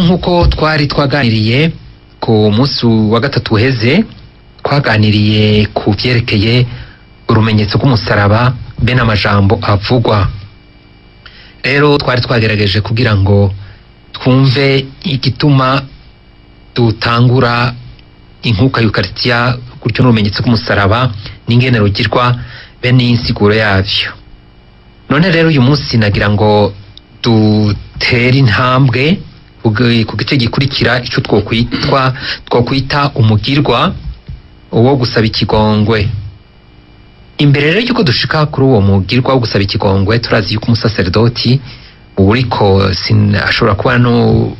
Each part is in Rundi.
nk'uko twari twaganiriye ku munsi wa gatatu uheze, twaganiriye ku vyerekeye urumenyetso rw'umusaraba be n'amajambo avugwa. Rero twari twagerageje kugira ngo twumve igituma dutangura inkuka y'Ukaristiya gutyo n'urumenyetso rw'umusaraba n'ingene rugirwa be n'insiguro yavyo. None rero uyu munsi nagira ngo dutere intambwe ku gice gikurikira ico twokwita umugirwa wo gusaba ikigongwe. Imbere rero yuko dushika kuri uwo mugirwa wo gusaba ikigongwe, turazi yuko umusaserdoti uriko ashobora kuba no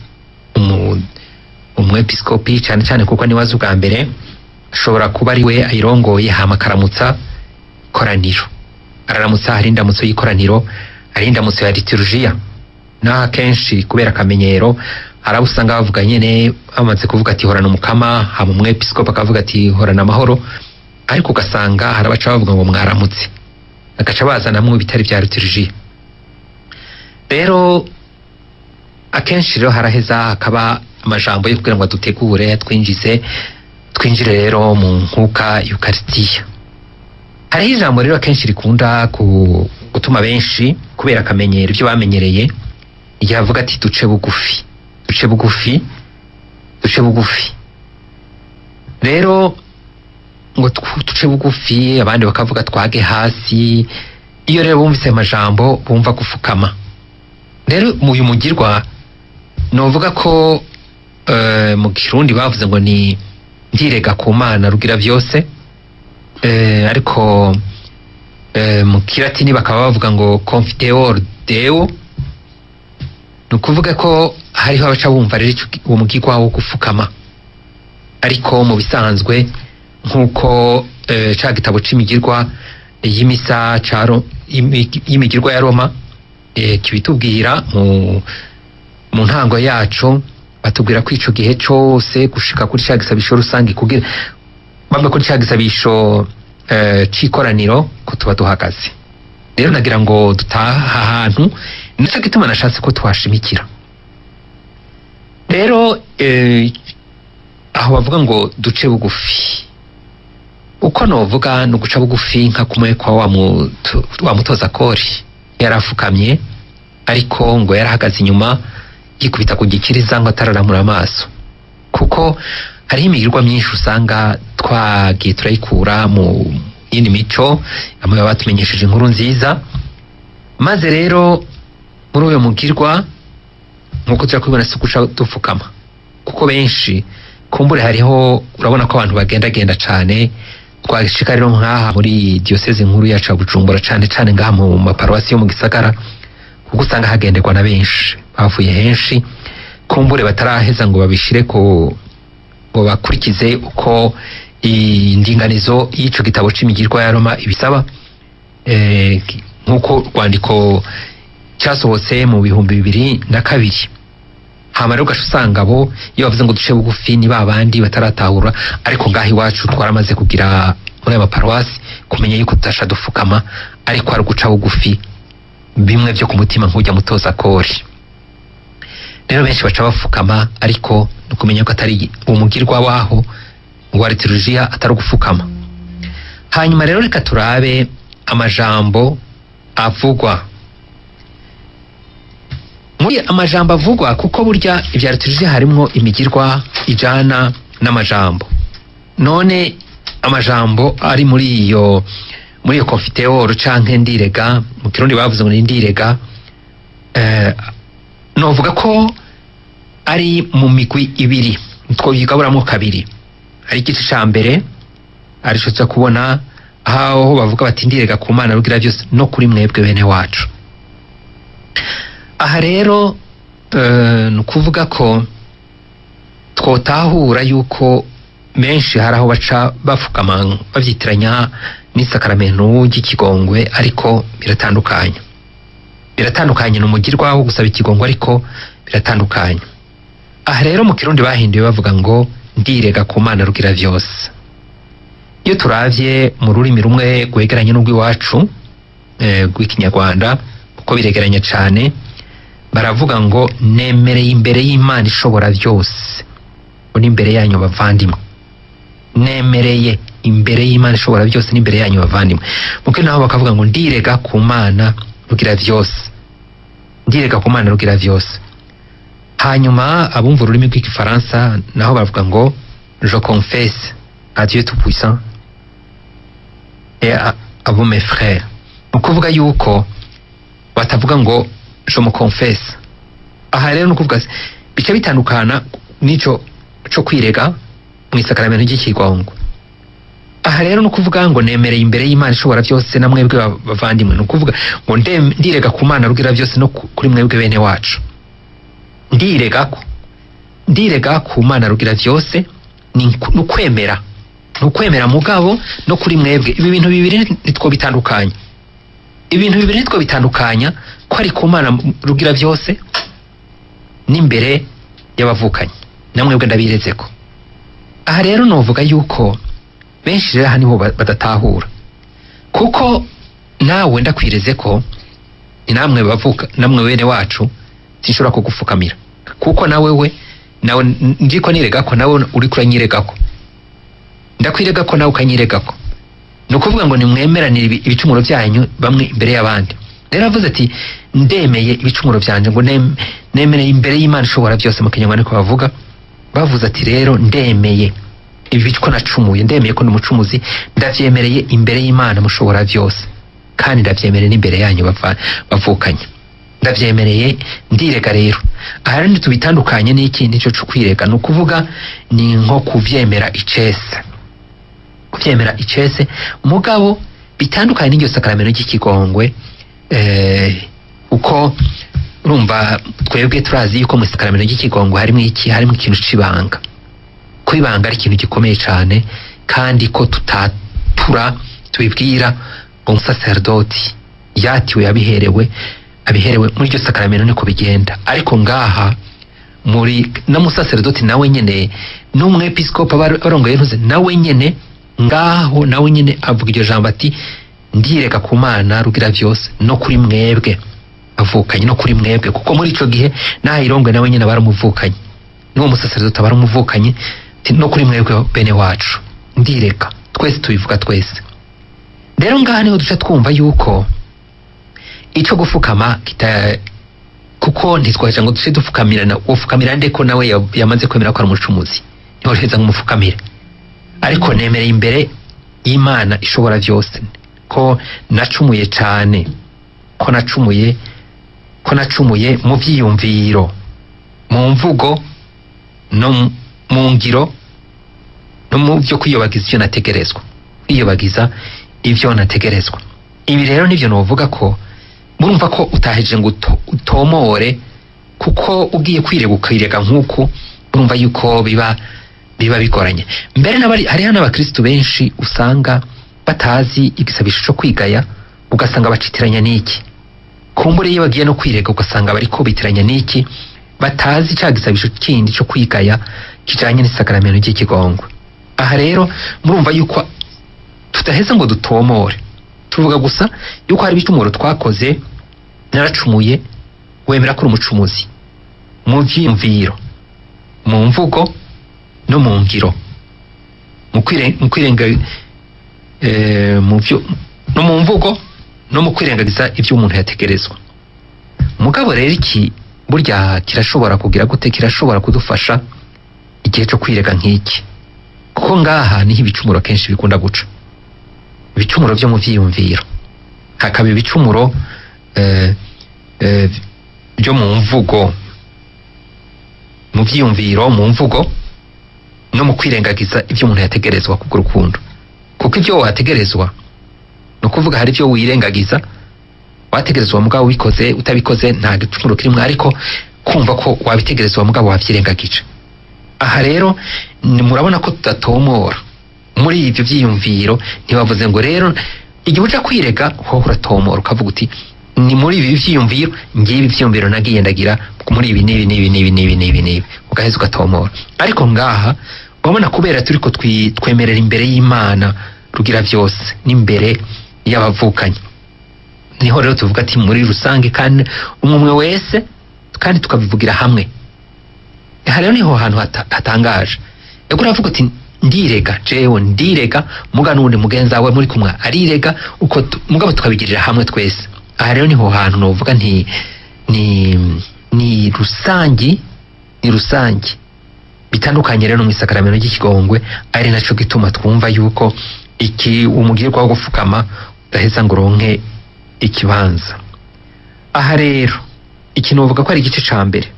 umwepiskopi cyane cyane kuko niwaze ubwa mbere, ashobora kuba ari we ayirongoye hama akaramutsa koraniro. Araramutsa hari indamutso y'ikoraniro, hari indamutso ya liturgia. Na kenshi kubera akamenyero arabusanga bavuga nyene bamaze kuvuga ati horana umukama, hama umwepiskopi akavuga ati horana amahoro, ariko ugasanga harabaca bavuga ngo mwaramutse, agaca bazanamwe ibitari vya liturgia. Rero akenshi rero haraheza hakaba amajambo yo kugira ngo dutegure twinjire rero mu nkuka y'Ukaristiya. Hari ijambo rero akenshi rikunda gutuma benshi kubera akamenyero ibyo bamenyereye, yavuga ati duce bugufi. Rero ngo duce bugufi, abandi bakavuga twage hasi. Iyo rero bumvise amajambo bumva gufukama. Rero uyu mugirwa novuga ko mu Kirundi bavuze ngo ni ndirega ku Mana rugira vyose, ariko mu Kilatini bakaba bavuga ngo confiteor Deo. Nukuvuga ko hariho abaca bumva rero uwo mugirwa wo gufukama, ariko mu bisanzwe nkuko ca gitabo c'imigirwa y'imisa y'imigirwa ya Roma kibitubwira mu ntango yacu, batubwira ko ico gihe cose gushika kuri ca gisabisho rusangi kugira bamwe kuri ca gisabisho c'ikoraniro ko tuba duhagaze. Rero nagira ngo dutaha ahantu, nico gituma nashatse ko twashimikira. Rero aho bavuga ngo duce bugufi, uko novuga no guca bugufi nka kumwe kwa wa mutoza kori yarafukamye, ariko ngo yarahagaze inyuma yikubita ku gikiriza ngo atararamura amaso, kuko hariho imigirwa myinshi usanga twagiye turayikura mu yindi mico, amwe batumenyesheje inkuru nziza. Maze rero muri uyo mugirwa nkuko turakubona si guca dupfukama, kuko benshi kumbure hariho urabona ko abantu bagendagenda cane. Twashika rero nkaha muri diocese nkuru yacu ya Bujumbura, cane cane ngaha mu maparuwasi yo mu gisagara, kuko usanga hagenderwa na benshi bavuye henshi, kumbure bataraheza ngo babishire ko ngo bakurikize uko indinganizo y'ico gitabo c'imigirwa ya Roma ibisaba, nkuko rwandiko cyasohotse mu 2002. Hama rero ugasanga bo iyo bavuze ngo duce bugufi ni babandi bataratahura, ariko ngahi wacu twaramaze kugira muri aba paruwasi kumenya yuko tutasha dufukama, ariko ari guca bugufi bimwe byo ku mutima nk'ujya mutoza kori. Rero benshi baca bafukama, ariko nukumenya ko atari umugirwa waho wa liturgia, atari gufukama. Hanyuma rero reka turabe amajambo avugwa. Muri amajambo avugwa, kuko burya ibya liturgia harimwo imigirwa ijana n'amajambo. None amajambo ari muri iyo confiteor canke ndirega, mu Kirundi bavuze ngo ndirega, novuga ko ari mu migwi ibiri, twoyigaburamwo kabiri. Hari igice ca mbere arico cyo kubona aho bavuga bati ndirega ku Mana rugira byose no kuri mwebwe bene wacu. Aha rero nukuvuga ko twotahura yuko menshi haraho baca bafukama bavyitiranya n'isakaramento ry'ikigongwe, ariko biratandukanye n'umugirwa wo gusaba ikigongwe, ariko biratandukanye. Aha rero mu Kirundi bahinduye bavuga ngo ndirega ku Mana rugira vyose. Iyo turavye mu rurimi rumwe rwegeranye n'urw'iwacu rw'ikinyarwanda, kuko biregeranye cane, baravuga ngo nemereye imbere y'Imana ishobora byose, n'imbere yanyu bavandimwe, nemereye imbere y'Imana ishobora byose n'imbere yanyu bavandimwe. Muke naho bakavuga ngo ndirega ku Mana rugira byose, ndirega ku Mana rugira byose. Hanyuma abumva ururimi rw'igifaransa naho baravuga ngo je confesse à Dieu tout puissant et à vous mes frères. Ukuvuga yuko batavuga ngo je me confesse. Aha rero nukuvuga bica bitandukana nico cyo kwirega mu isakaramento ry'ikigongo. Aha rero nukuvuga ngo nemereye imbere y'Imana ishobora byose na mwebwe bavandimwe, nukuvuga ngo ndirega ku Mana rugira byose no kuri mwebwe bene wacu. Ndirega ku Mana rugira byose ni ukwemera mugabo no kuri mwebwe. Ibi bintu bibiri nitwo bitandukanya, ibintu bibiri nitwo bitandukanya, ko ari ku Mana rugira byose n'imbere y'abavukanye na mwebwe ndabirezeko. Aha rero novuga yuko benshi rero haniho badatahura, kuko nawe ndakwirezeko ni namwe bavuka, namwe bene wacu sinshobora kugufukamira, kuko nawe ndiko niregako nawe uri kuranyiregako, ndakwiregako nawe ukanyiregako. Nukuvuga ngo nimwemeranire ibicumuro byanyu bamwe imbere y'abandi. Rero avuze ati ndemeye ibicumuro byanje, ngo nemereye imbere y'Imana ishobora byose. Mu Kinyarwanda ko bavuga, bavuze ati rero ndemeye ibi ko nacumuye, ndemeye ko n'umucumuzi, ndavyemereye imbere y'Imana mushobora byose, kandi ndavyemereye n'imbere yanyu bavukanye, ndavyemereye ndirega. Rero aha rero tubitandukanye n'iki nico cyo kwirega, nukuvuga ni nko kuvyemera icese, kuvyemera icese mugabo bitandukanye n'iryo sakaramento ry'ikigongwe. Uko urumva twebwe turazi yuko mu sakaramento ry'ikigongwe harimo ikintu c'ibanga, ko ibanga ari ikintu gikomeye cyane, kandi ko tubibwira umusaserodoti yatiwe abiherewe muri iryo sakaramento, niko bigenda. Ariko ngaha muri na musaserodoti nawe nyene n'umwepiskopa barongoye ntuze nawe nyene ngaho nawe nyene avuga iryo jambo ati ndireka ku Mana rugira byose no kuri mwebwe avukanye, no kuri mwebwe, kuko muri ico gihe nahirongwe nawe nyene baramuvukanye, n'uwo musaserodoti baramuvukanye, no kuri mwebwe bene wacu ndireka. Twese tubivuga twese. Rero ngaha niho duca twumva yuko ico gufukama kuko ntitwaje ngo duce dufukamirana, ufukamira ndeko nawe yamaze kwemera ko ari umucumuzi, niho reza nk'umufukamire. Ariko nemereye imbere y'Imana ishobora byose ko nacumuye cyane, ko nacumuye mu byiyumviro, mu mvugo, no mu ngiro, no mu byo kwiyobagiza ibyo nategerezwa, kwiyobagiza ibyo nategerezwa. Ibi rero nivyo novuga ko murumva ko utaheje ngo utomore, kuko ugiye kwirega nk'uku urumva yuko biba bigoranye. Mbere hariho n'abakristo benshi usanga batazi igisabisho cyo kwigaya, ugasanga bacitiranya n'iki. Kumbure iyo bagiye no kwirega ugasanga bariko bitiranya n'iki, batazi cya gisabisho kindi cyo kwigaya kijanye n'isakaramento ry'ikigongwe. Aha rero murumva yuko tutaheza ngo dutomore, tuvuga gusa yuko hari ibicumuro twakoze, naracumuye, wemera ko uri umucumuzi mu vyiyumviro, mu mvugo no mu ngiro, mu kwirenga no mu mvugo no mu kwirengagiza ibyo umuntu yategerezwa. Mugabo rero iki burya kirashobora kugira gute, kirashobora kudufasha igihe cyo kwirega nk'iki, kuko ngaha niho ibicumuro kenshi bikunda guca, ibicumuro byo mu vyiyumviro, hakaba ibicumuro byo mu mvugo, mu vyiyumviro, mu mvugo no mu kwirengagiza ibyo umuntu yategerezwa kubwo rukundo. Kuko ibyo wategerezwa no kuvuga hari ibyo wirengagiza, wategerezwa mugabo ubikoze utabikoze nta gicumuro kirimo, ariko kumva ko wabitegerezwa mugabo wavyirengagije. Aha rero murabona ko tudatomora muri ibyo vyiyumviro. Ntibavuze ngo rero igihe uja kwirega ho uratomora ukavuga uti ni muri ibi vyiyumviro, ngiye ibi vyiyumviro nagiye ndagira muri ibi nibi, ugaheza ugatomora. Ariko ngaha urabona kubera turiko twemerera imbere y'Imana rugira byose n'imbere y'abavukanye, niho rero tuvuga ati muri rusange, kandi umwe wese kandi tukabivugira hamwe. Aha rero niho hantu hatangaje. Ego uravuga uti ndirega jewe ndirega muga n'undi mugenza wawe muri kumwe arirega uko mugabo tukabigirira hamwe twese. Aha rero niho hantu novuga nti ni rusangi bitandukanye rero mu isakaramento ry'ikigongwe, ari naco gituma twumva yuko iki umugirwa wo gufukama udaheza ngo uronke ikibanza. Aha rero ikintu uvuga ko ari igice ca mbere,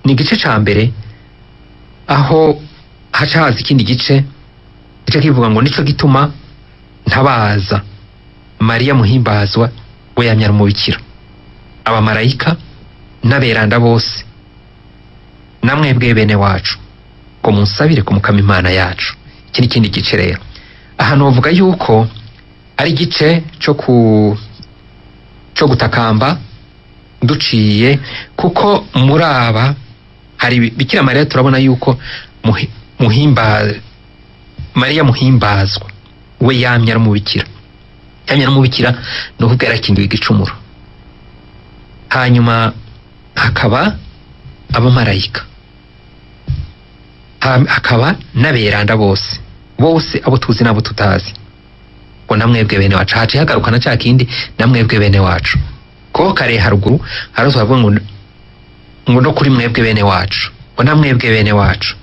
ni igice ca mbere aho haca haza ikindi gice kivuga ngo nico gituma ntabaza Mariya muhimbazwa we yamyara umubikira, abamarayika n'aberanda bose namwebwe bene wacu ngo munsabire ku Mukama Imana yacu. Iki ni ikindi gice rero. Aha novuga yuko ari igice cyo gutakamba duciye, kuko muri aba hari Bikira Mariya turabona yuko Mariya muhimbazwa we yamyara umubikira, no kuvuga yarakingiwe igicumuro. Hanyuma hakaba abamarayika, hakaba n'aberanda bose abo tuzi n'abo tutazi, ngo namwebwe bene wacu. Haciye hagaruka na ca kindi namwebwe bene wacu, ko kare haruguru harazo havuga ngo no kuri mwebwe bene wacu, ngo namwebwe bene wacu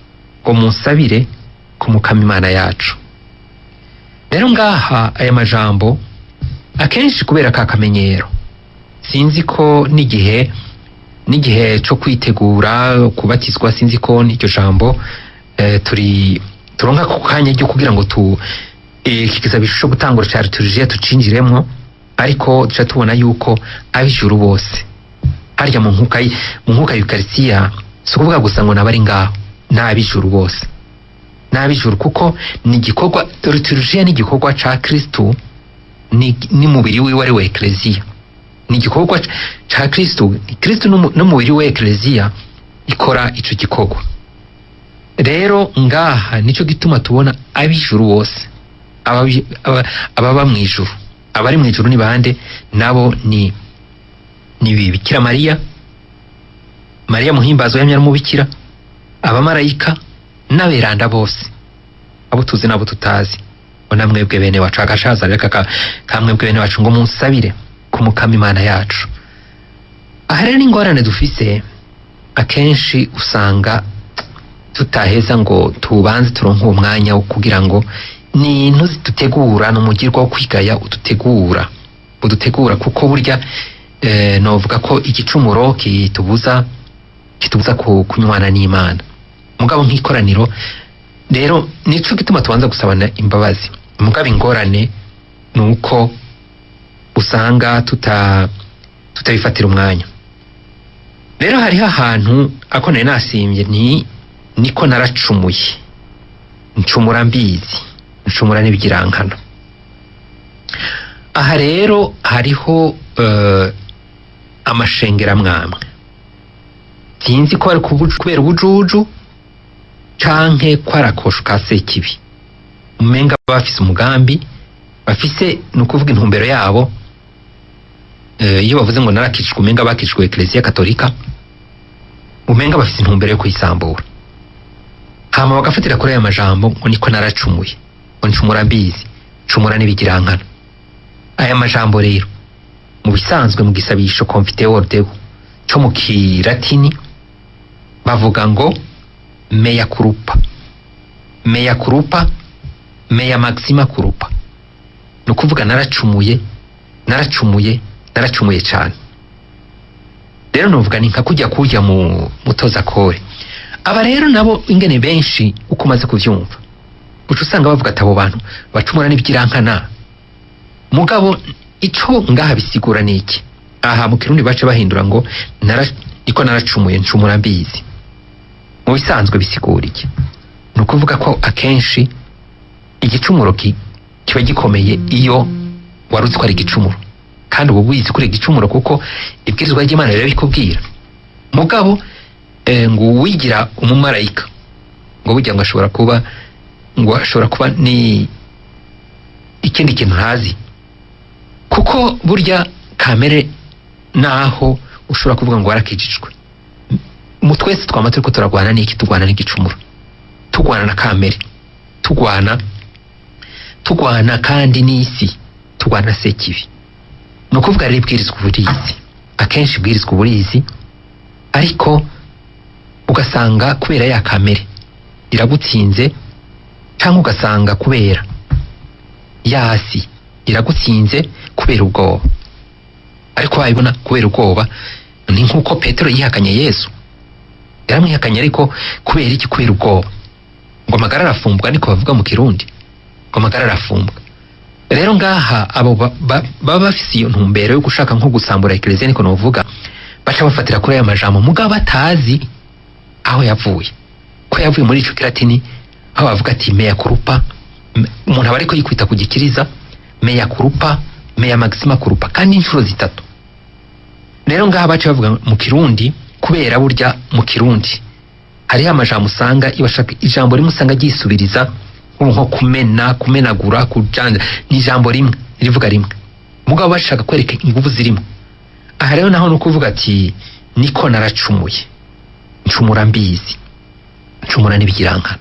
ngo munsabire ku Mukama Imana yacu. Rero ngaha aya majambo akenshi kubera kakamenyero, sinzi ko n'igihe cyo kwitegura kubatizwa, sinzi ko n'iryo jambo turonka ku kanya ryo kugira ngo ikiza bishusho gutangura ca liturgia tucinjiremwo, ariko duca tubona yuko ab'ijuru bose harya mu nkuka y'Ukaristiya si ukuvuga gusa ngo nabari ngaho, n'ab'ijuru bose, n'ab'ijuru, kuko ni igikorwa liturgia, ni igikorwa ca Kristo, ni mubiri wiwe ari we Ecclesia, ni igikorwa ca Kristo n'umubiri we Ecclesia ikora ico gikorwa. Rero ngaha nico gituma tubona ab'ijuru bose, ababa mw'ijuru. Abari mw'ijuru ni bande? Nabo ni Bikira Mariya muhimbazwa yamyara umubikira, abamarayika n'aberanda bose, abo tuzi n'abo tutazi, ngo namwebwe bene wacu. Agashaza rero kamwebwe bene wacu ngo munsabire ku Mukama Imana yacu. Aha rero n'ingorane dufise akenshi usanga tutaheza ngo tubanze turonke uwo mwanya wo kugira ngo ni intuzi dutegura n'umugirwa wo kwigaya udutegura, kuko burya novuga ko igicumuro kitubuza kunywana n'Imana, mugabo nk'ikoraniro rero nico gituma tubanza gusabana imbabazi. Mugabo ingorane nuko usanga tutabifatira umwanya. Rero hariho ahantu ako nari nasimbye niko naracumuye, ncumura mbizi, ncumura n'ibigirankana. Aha rero hariho amashengera mwamwe, sinzi ko ari kubera ubujuju canke ko arakosho ka sekibi, umenga bafise umugambi, bafise nukuvuga intumbero yabo. Iyo bavuze ngo narakicwe, umenga bakicwe Ecclesia Katolika, umenga bafise intumbero yo kuyisambura. Hama bagafatira kuri aya majambo ngo niko naracumuye, ngo ncumura mbizi, ncumura n'ibigirankana. Aya majambo rero mu bisanzwe mu gisabisho Confiteor Deum cyo mu Kilatini bavuga ngo mea culpa, mea maxima culpa, no kuvuga naracumuye cyane. Rero novuga ni nka kujya mu mutoza kore. Aba rero nabo ingene benshi uko maze kuvyumva uca usanga bavuga ati abo bantu bacumura n'ibigirankana, mugabo ico ngaha bisigura niki? Aha mu Kirundi bace bahindura ngo niko naracumuye, ncumura mbizi. Mu bisanzwe bisigura iki? No kuvuga ko akenshi igicumuro kiba gikomeye iyo waruzi ko ari igicumuro, kandi ubu wizi kuri igicumuro kuko ibwirizwa ry'Imana rero bikubwira. Mugabo ngo wigira umumarayika, ngo burya ngo ashobora kuba ni ikindi kintu ntazi, kuko burya kamere naho ushobora kuvuga ngo warakijijwe, mu twese twama turiko turagwana n'iki? Tugwana n'igicumuro, tugwana na kamere, tugwana kandi n'isi, tugwana na sekibi. No kuvuga rero ibwirizwa uburizi, akenshi ibwirizwa uburizi, ariko ugasanga kubera ya kamere iragutsinze, cyangwa ugasanga kubera yasi iragutsinze kubera ubwoba. Ariko wabibona kubera ubwoba ni nkuko Petero yihakanye Yesu, yaramwihakanye ariko kubera iki? Kubera ubwoba. Ngo amagara arafumbwa, niko bavuga mu Kirundi, ngo amagara arafumbwa. Rero ngaha abo baba bafise iyo ntumbero yo gushaka nko gusambura eklezia, niko novuga, baca bafatira kuri aya majambo mugabo batazi aho yavuye, ko yavuye muri ico Kilatini aho bavuga ati mea culpa. Umuntu aba ariko yikwita kugikiriza mea culpa, mea maxima culpa, kandi inshuro zitatu. Rero ngaha baca bavuga mu Kirundi kubera burya mu Kirundi hari amajambo usanga ibashaka ijambo rimwe usanga ryisubiriza nko kumenagura, kujanja, ni ijambo rimwe rivuga rimwe mugabo bashaka kwereka ingufu zirimo. Aha rero naho no kuvuga ati niko naracumuye, ncumura mbizi, ncumura n'ibigirankana.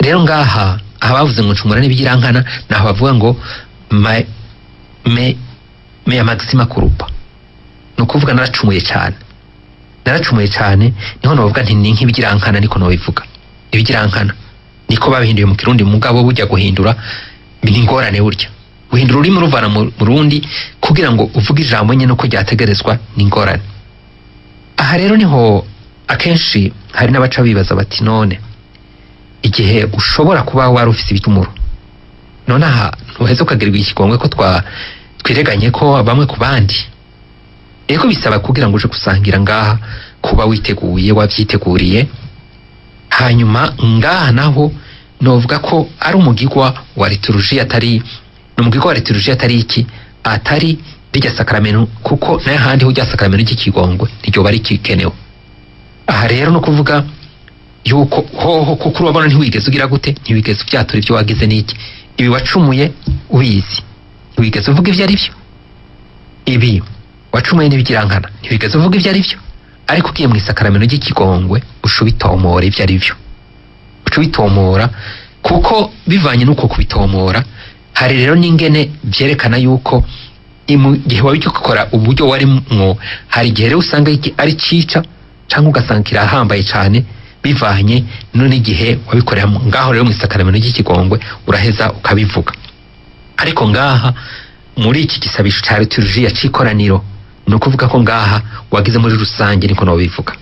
Rero ngaha abavuze ngo ncumura n'ibigirankana naho bavuga ngo mea maxima culpa, no kuvuga naracumuye cyane, niho novuga nti ni nk'ibigirankana, niko no bivuga ibigirankana, niko babihinduye mu Kirundi. Mugabo bujya guhindura ni ingorane, burya guhindura ururimi ruvana mu rundi kugira ngo uvuge ijambo nyene uko ryategerezwa ni ingorane. Aha rero niho akenshi hari n'abaca bibaza bati none igihe ushobora kuba wari ufise ibicumuro, none aha ntuheze ukagirirwa ikigongwe ko twireganye ko bamwe ku bandi. Eko bisaba kugira ngo uje gusangira ngaha kuba witeguye, wavyiteguriye. Hanyuma ngaha naho novuga ko ari umugirwa wa liturujia, atari n'umugirwa wa liturujia, atari iki, atari rijya sakramento, kuko naye handi ho rya sakramento ry'ikigongwe niryo bari kikenewe. Aha rero no kuvuga yuko hoho kuko urabona ntiwigeze ugira gute, ntiwigeze uvyatura ibyo wagize n'iki, ibi wacumuye ubizi, ntiwigeze uvuga ivyo ari byo, ibi wacumuye n'ibigirankana ntiwigeze uvuga ivyo ari byo, ariko ugiye mu isakramento ry'ikigongwe ushubitomora ivyo ari byo, ucubitomora, kuko bivanye nuko kubitomora hari rero n'ingene byerekana yuko igihe wabicyo gukora uburyo warimwo, hari igihe rero usanga ari cica cyangwa ugasanga kirahambaye cyane, bivanye none igihe wabikorera ngaho. Rero mu isakramento ry'ikigongwe uraheza ukabivuga. Ariko ngaha muri iki gisabisho cya liturujia c'ikoraniro no kuvuga ko ngaha wagize muri rusange, niko no bivuga.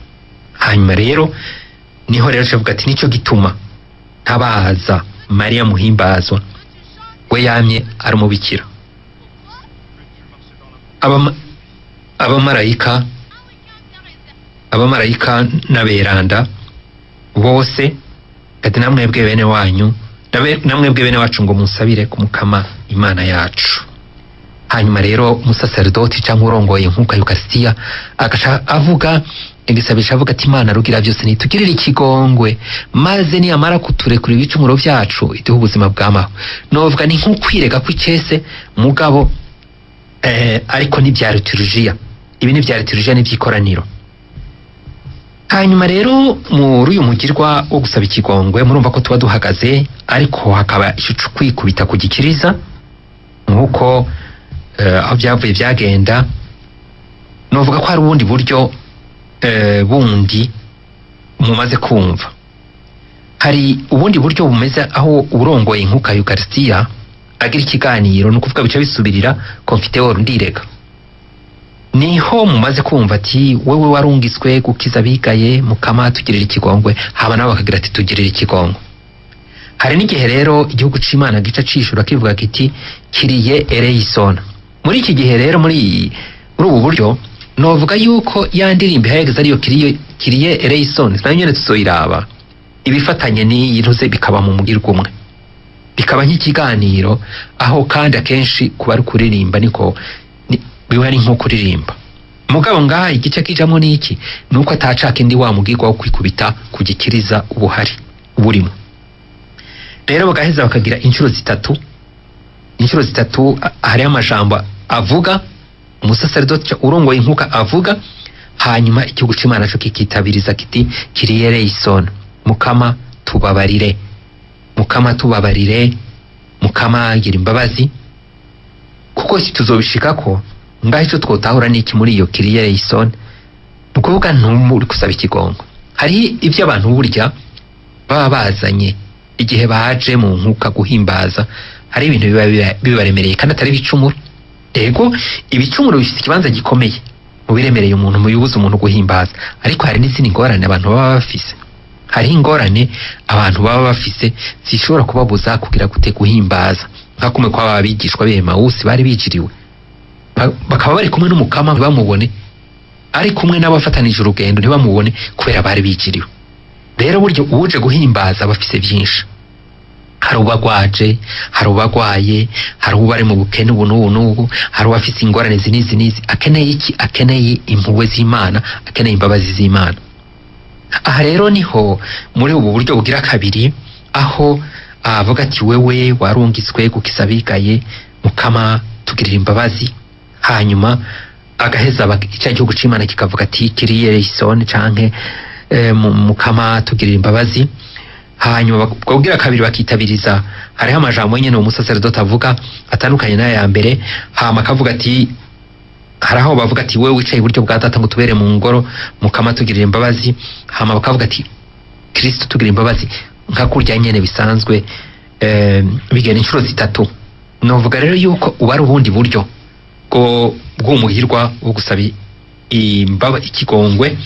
Hanyuma rero niho rero cyavuga ati nico gituma ntabaza Maria muhimbazwa, we yamye ari umubikira. Abamarayika n'aberanda bose kati namwebwe bene wanyu, namwebwe bene wacu ngo musabire ku Mukama Imana yacu. Hanyuma rero umusaserdoti cyangwa urongoye nkuka Eucharistia agaca avuga igisabisha, avuga ati Imana rugira byose nitugirire ikigongwe, maze ni amara kuturekura ibicumuro byacu iduhe ubuzima bw'amaho. Novuga ni nkukwirega kw'icese mugabo ariko ni bya liturujia, ibi ni bya liturujia n'ibyikoraniro. Hanyuma rero muri uyu mugirwa wo gusaba ikigongwe murumva ko tuba duhagaze, ariko hakaba icucu kwikubita kugikiriza nkuko aho byavuye byagenda. Novuga ko hari ubundi buryo bundi mumaze kumva, hari ubundi buryo bumeze aho urongoye nkuka Eucharistia agira ikiganiro, no kuvuga bica bisubirira confiteor ndirega. Niho mumaze kumva ati wewe warungiswe gukiza bigaye Mukama tugirira ikigongwe, haba nabo bakagira ati tugirira ikigongwe. Hari n'igihe rero igihugu c'Imana gica cishura kivuga kiti kiriye eleison. Muri iki gihe rero muri ubu buryo novuga yuko yandirimbe hayegeza ariyo kiriye eleison, nayo nyene tuzoyiraba ibifatanye n'iyintuze bikaba mu mugirwa umwe, bikaba nk'ikiganiro aho kandi akenshi kuba ari kuririmba niko biba ari nko kuririmba. Mugabo ngaha igice kijamwo n'iki nuko atacaka indi wa mugirwa wo kwikubita kugikiriza ubuhari uburimo. Rero bagaheza bakagira inshuro zitatu hari amajambo avuga, umusaserdoti urongoye inkuka avuga, hanyuma igihugu c'Imana cyo kikitabiriza kiti Kyrie eleison, Mukama tubabarire, Mukama tubabarire, Mukama gira imbabazi. Kuko si tuzobishikako ngaho ico twotahura niki muri iyo Kyrie eleison, nukuvuga ntumuri kusaba ikigongo. Hari ivyo abantu burya baba bazanye igihe baje mu nkuka guhimbaza, hari ibintu bibaremereye kandi atari bicumuro. Ego ibicumuro bifite ikibanza gikomeye mu biremereye umuntu, mu bibuza umuntu guhimbaza, ariko hari n'izindi ngorane abantu baba bafise. Hari ingorane abantu baba bafise zishobora kubabuza kugira gute guhimbaza, nka kumwe kwa abigishwa b'Emawusi bari bijiriwe, bakaba bari kumwe n'umukama ntibamubone, ari kumwe n'abafatanije urugendo ntibamubone kubera bari bijiriwe. Rero buryo uje guhimbaza bafise byinshi, hari ubagwaje, hari ubagwaye, hari ubari mu bukene ubu n'ubu, hari ubafise ingorane zinizi. Akeneye iki? Akeneye impuhwe z'Imana, akeneye imbabazi z'Imana. Aha rero niho muri ubu buryo bugira kabiri, aho avuga ati wewe warungitswe gukisabigaye, Mukama tugirira imbabazi. Hanyuma agaheza icya gihugu c'Imana kikavuga ati Kyrie eleison canke Mukama tugirira imbabazi. Hanyuma bwabwira kabiri bakitabiriza, hariho amajambo nyene umusaseredoti avuga atandukanye n'aya mbere. Hama akavuga ati, haraho bavuga ati wewe wicaye iburyo bwa Data ngo tubere mu ngoro, Mukama tugirira imbabazi. Hama bakavuga ati Kristo tugirira imbabazi, nka kurya nyene bisanzwe bigena inshuro zitatu. Novuga rero yuko ubari ubundi buryo bw'umuhirwa wo gusaba ikigongwe,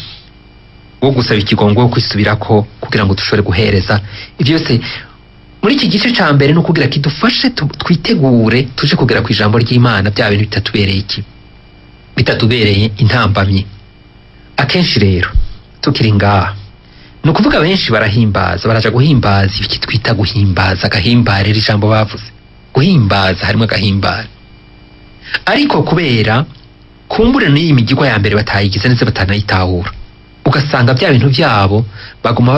wo gusaba ikigongwe, wo kwisubirako kugira ngo dushobore guhereza. Ivyo byose muri iki gice ca mbere no kugira kidufashe twitegure tuje kugera ku ijambo ry'Imana, bya bintu bitatubereye intambamye. Akenshi rero tukiri ngaha, no kuvuga benshi barahimbaza, baraja guhimbaza iki twita guhimbaza, gahimbare ijambo bavuze guhimbaza, harimo gahimbare. Ariko kubera kumbure n'iyi migirwa ya mbere batayigize neza, batanayitahura, ugasanga bya bintu byabo bagumye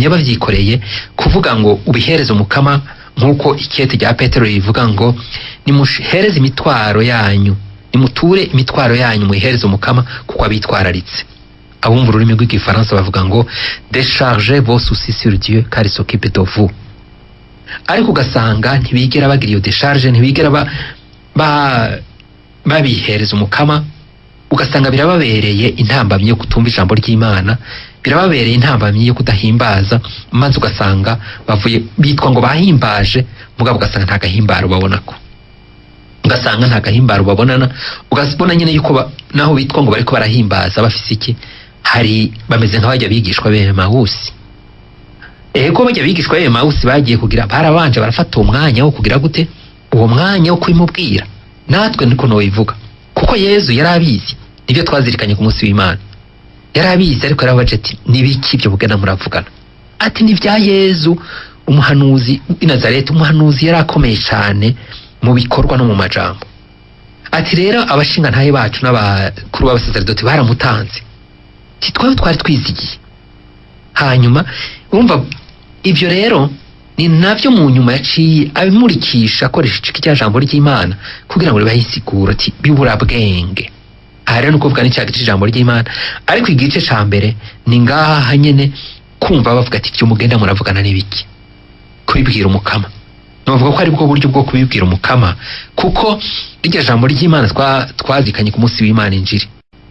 bavyikoreye kuvuga ngo ubihereze umukama, nkuko ikete rya Petero rivuga ngo nimuhereze imitwaro yanyu, nimuture imitwaro yanyu muyihereze umukama kuko abitwararitse. Abumva ururimi rw'igifaransa bavuga ngo déchargez vos soucis sur Dieu car il s'occupe de vous. Ariko ugasanga ntibigera bagira iyo décharge, ntibigera babihereza umukama. Ugasanga birababereye intambamye yo kutumva ijambo ry'Imana, birababereye intambamye yo kudahimbaza, maze ugasanga bavuye bitwa ngo bahimbaje, mugabo ugasanga nta gahimbaro babonako, ugasanga nta gahimbaro babonana. Ugasibona nyene yuko naho bitwa ngo bariko barahimbaza bafise iki, hari bameze nk'abajya bigishwa b'Emawusi. Ego bajya bigishwa b'Emawusi bagiye kugira, barabanje barafata umwanya wo kugira gute, uwo mwanya wo kwimubwira. Natwe niko no bivuga, kuko Yezu yarabizi nibyo twazirikanye ku munsi w'Imana, yarabizi. Ariko yarabaje ati nibiki byo bugena muravugana? Ati ni bya Yezu umuhanuzi i Nazareti. Umuhanuzi yarakomeye cyane mu bikorwa no mu majambo. Ati rero abashinga ntaye bacu n'abakuru b'abasaseredoti baramutanze, twari twizigiye. Hanyuma urumva ibyo rero ni navyo mu nyuma yaciye abimurikisha akoresha iki jambo ry'Imana kugira ngo ribahisigura ati bibura bwenge. Aha rero nuko vuga n'icyaha cy'ijambo ry'Imana, ariko igice ca mbere ni ngaha nyene kumva bavuga ati cyo mugenda muravugana n'ibiki, kubibwira umukama. Novuga ko ari bwo buryo bwo kubibwira umukama, kuko iryo jambo ry'Imana twazikanye ku munsi w'Imana injiri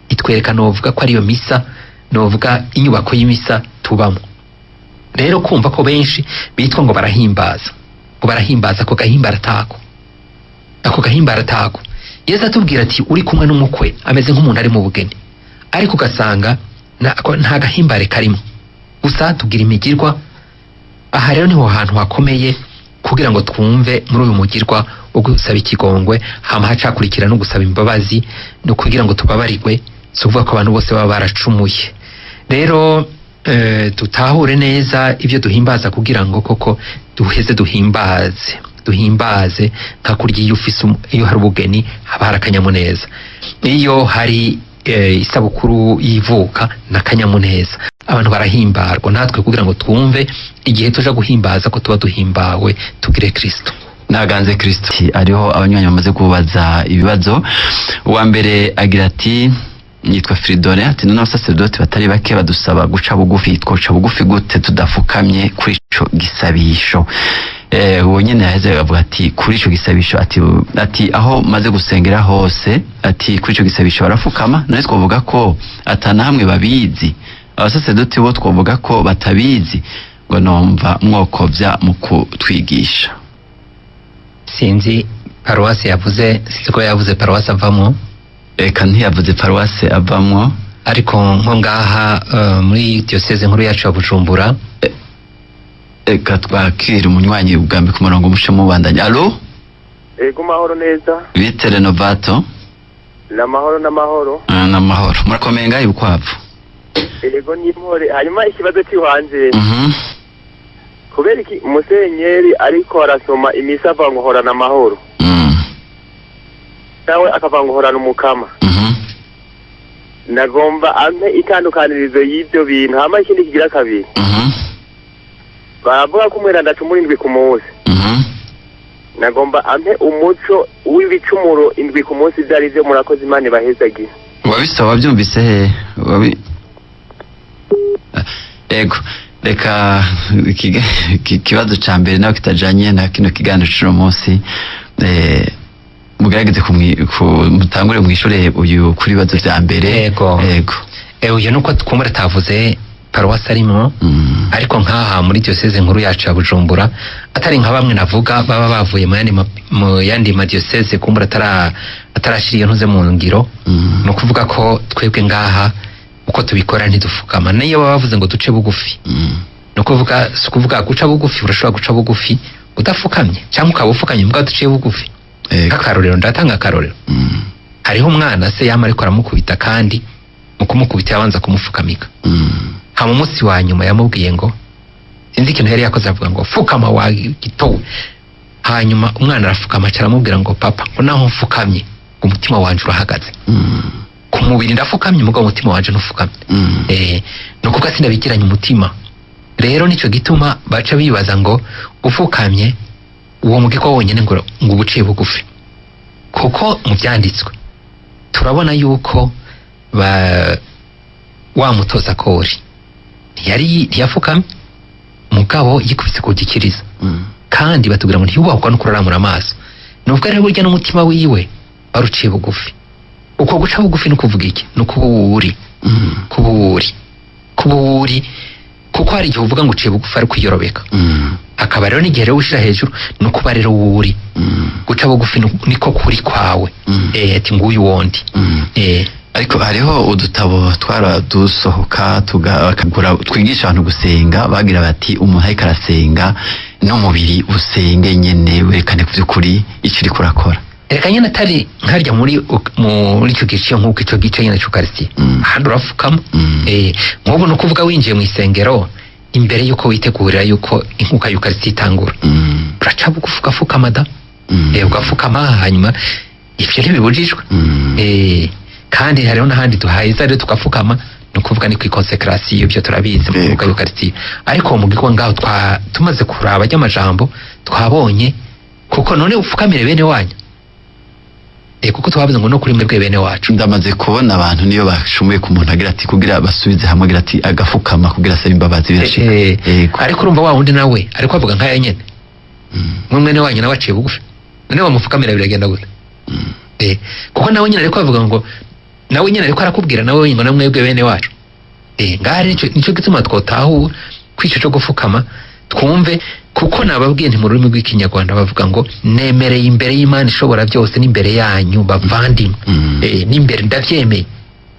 itwereka, novuga ko ari yo misa, novuga inyubako y'imisa tubamo. Rero kumva ko benshi bitwa ngo barahimbaza, ako gahimbara tako. Yesu atubwira ati uri kumwe n'umukwe ameze nk'umuntu ari mu bugeni, ariko ugasanga nta gahimbare karimo, gusa tugira imigirwa. Aha rero niho hantu hakomeye kugira ngo twumve muri uyu mugirwa wo gusaba ikigongwe, hama hacakurikira no gusaba imbabazi no kugira ngo tubabarirwe, so kuvuga ko abantu bose baba baracumuye. Rero tutahure neza ibyo duhimbaza kugira ngo koko duheze duhimbaze nka kurya iyo hari ubugeni haba hari akanyamuneza, iyo hari isabukuru yivuka n'akanyamuneza, abantu barahimbarwa. Natwe kugira ngo twumve igihe tuja guhimbaza ko tuba duhimbawe, tugire Kristo. Naganze Kristo. Ariho abanywanyi bamaze kubaza ibibazo. Uwa mbere agira ati Nitwa Fridore ati none abasaseredoti batari bake badusaba guca bugufi, twoca bugufi gute tudafukamye kuri ico gisabisho? Uwo nyene yaheze avuga ati kuri ico gisabisho ati aho maze gusengera hose ati kuri ico gisabisho barafukama, none twovuga ko atana hamwe babizi, abasaseredoti bo twovuga ko batabizi, ngo nomva mwokovya mu kutwigisha. Sinzi paruwasi yavuze, sinzi ko yavuze paruwasi avamwo. Eka ntiyavuze paruwasi avamwo, ariko nko ngaha muri diocese nkuru yacu ya Bujumbura. Eka twakira umunywanyi ugambe ku murongo mushe mubandanya. Allo? Ego mahoro neza. Bite Renovato? Na mahoro na mahoro. Na mahoro. Murakomeye ngahe Bukwavu? Ego ni mpore. Hanyuma ikibazo cy'uhanje. Kubera iki musenyeri ariko arasoma imisa avango horana amahoro? Nawe akavango horana umukama. Nagomba ampe itandukanirizo y'ibyo bintu. Hama ikindi kigira kabiri. Baravuga ko umweranda tumurindwi ku munsi. Nagomba ampe umuco w'ibicumuro indwi ku munsi byari byo murakoze Imana bahezagira. Wabisaba byumvise he? Ego reka ikibazo ca mbere nawe kitajanye na kino kiganiro cy'uno munsi, mugerageze mutangure mwishure uyu kuri bibazo vya mbere. Ego uyu nuko twumva tavuze paruwasi arimo, ariko nkaha muri diocese nkuru yacu ya Bujumbura atari nka bamwe navuga baba bavuye mu yandi ma diocese kumbura atarashiriye ntuze mu ngiro. No kuvuga ko twebwe ngaha uko tubikora ntidufukama, niyo baba bavuze ngo duce bugufi. No kuvuga guca bugufi, urashobora guca bugufi udafukamye cyangwa ukaba ufukanye mbwa duciye bugufi. Akarorero ndatanga akarorero. Hariho umwana se yama ariko aramukubita, kandi mu kumukubita yabanza kumufukamika. Hama umunsi wa nyuma yamubwiye ngo sinzi ikintu yari yakoze, avuga ngo fukama wa gitowe. Hanyuma umwana arafukama aramubwira ngo papa, ngo naho mfukamye umutima wanje urahagaze. Ku mubiri ndafukamye mugabo umutima wanje ntufukamye. No kuko sinabigiranye umutima. Rero nico gituma baca bibaza ngo ufukamye uwo mugiko wonyene ngo ubuciye bugufi. Kuko mu byanditswe turabona yuko wa mutoza kori ntiyafukamye mugabo yikubise ku gikiriza. Kandi batubwira ngo ntiyubahwa no kuraramura amaso. Nubwo rero burya n'umutima wiwe baruciye bugufi. Uko guca bugufi no kuvuga iki? No kuburi. Kuburi kuko hari igihe uvuga ngo uciye bugufi ari kwiyorobeka. Akaba rero n'igihe rero ushira hejuru no kuba rero wuri. Guca bugufi niko kuri kwawe. Ati nguyu wondi. Ariko hariho udutabo twaradusohoka tugakagura twigisha abantu gusenga, bagira bati umuntu ariko arasenga n'umubiri usenge nyene werekane ku by'ukuri icyo uri kurakora. Reka nyene atari nkarya muri icyo gice nk'uko icyo gice nyene cy'ukarisi. Handi urafukama. Nk'ubu no kuvuga winjiye mu isengero imbere yuko witegurira yuko inkuka y'ukarisi itangura. Uraca bugufi ugafukama da. Ugafukama hanyuma ivyo ntibibujijwe. Kandi hariho n'ahandi duhayiza rero tukafukama, no kuvuga ni kw'ikonsekrasiyo ibyo turabizi mu inkuka y'ukarisi. Ariko mu gihe ngaho tumaze kuraba ry'amajambo twabonye kuko none ufukamire bene wanyu. Kuko twavuze ngo no kuri mwebwe bene wacu. Ndamaze kubona abantu niyo bashumuye ku muntu agira ati kugira basubize hamwe, agira ati agafukama kugira asaba imbabazi birashika. Ariko urumva wa wundi nawe ariko avuga nkaya nyene. Mwene wanyu nawe aciye bugufi. None wamufukamira biragenda gute? Kuko nawe nyene ariko avuga ngo nawe nyene ariko arakubwira nawe ngo namwebwe bene wacu. Ngari nico gituma twotahura kwico cyo gufukama twumve, kuko nababwiye nti mu rurimi rw'ikinyarwanda bavuga ngo nemereye imbere y'Imana ishobora byose n'imbere yanyu bavandimwe. N'imbere ndavyemeye.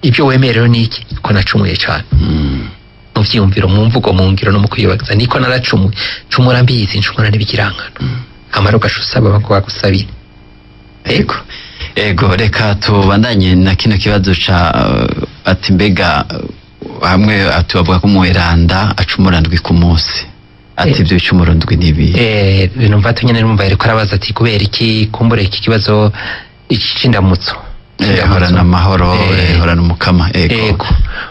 Ibyo wemerewe niki? Ko nacumuye cyane. Mu vyumviro, mu mvugo, mu ngiro no mu kwibaza niko naracumuye. Cumura mbizi ncumura n'ibigirankano. Amaro gashusaba bagusabira. Ego reka tubandanye na kino kibazo ca ati mbega hamwe atubavuga ko umweranda acumura ndwi ku munsi. Ati ibyo bicumuro ndwi nibi. Numva tunyene numva ariko arabaza ati kubera iki kumbure iki kibazo icindamutso. Horana amahoro, horana umukama. Ego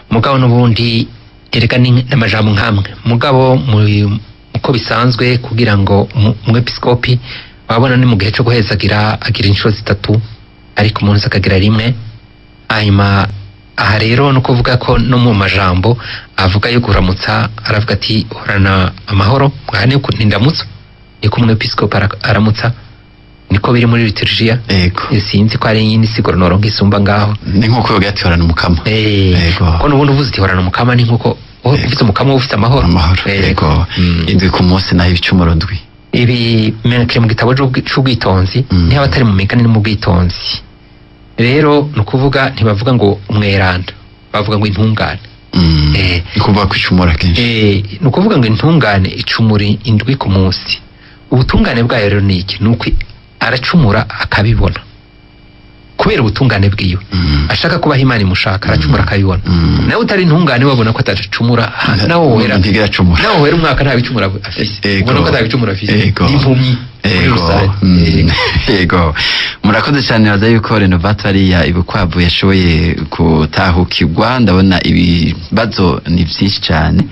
mugabo n'ubundi ereka n'amajambo nkamwe. Mugabo uko bisanzwe kugira ngo umwepiskopi wabona ni mu gihe cyo guhezagira agira inshuro 3, ariko umuntu akagira rimwe. Hanyuma aha rero no kuvuga ko no mu majambo avuga yo kuramutsa aravuga ati horana amahoro mwahane ku ntindamutso niko umwepiskopi aramutsa niko biri muri liturgia yego sinzi ko ari yindi siguro noronka isumba ngaho ni nkuko yoga ati horana umukama yego ko nubundi uvuze ati horana umukama ni nkuko ufite umukama ufite amahoro yego indwi ku munsi naho ibicumuro ndwi ibi menekere mu gitabo c'ubwitonzi niho abatari mu migani no mu bwitonzi rero nukuvuga ntibavuga ngo umweranda bavuga ngo intungane kuvuga ko icumura kenshi nukuvuga ngo intungane icumuri indwi ku munsi ubutungane bwayo rero ni iki nuko aracumura akabibona kubera ubutungane bwiyo ashaka kubaho Imana imushaka aracumura akabibona nawe utari intungane wabona ko atacumura nawe wera nawe wera umwaka nta bicumura afise ubona ko atabicumura afise impumyi yego murakoze cyane baza yuko Renovato ariya ibukwavu yashoboye gutahukirwa ndabona ibibazo ni byinshi cyane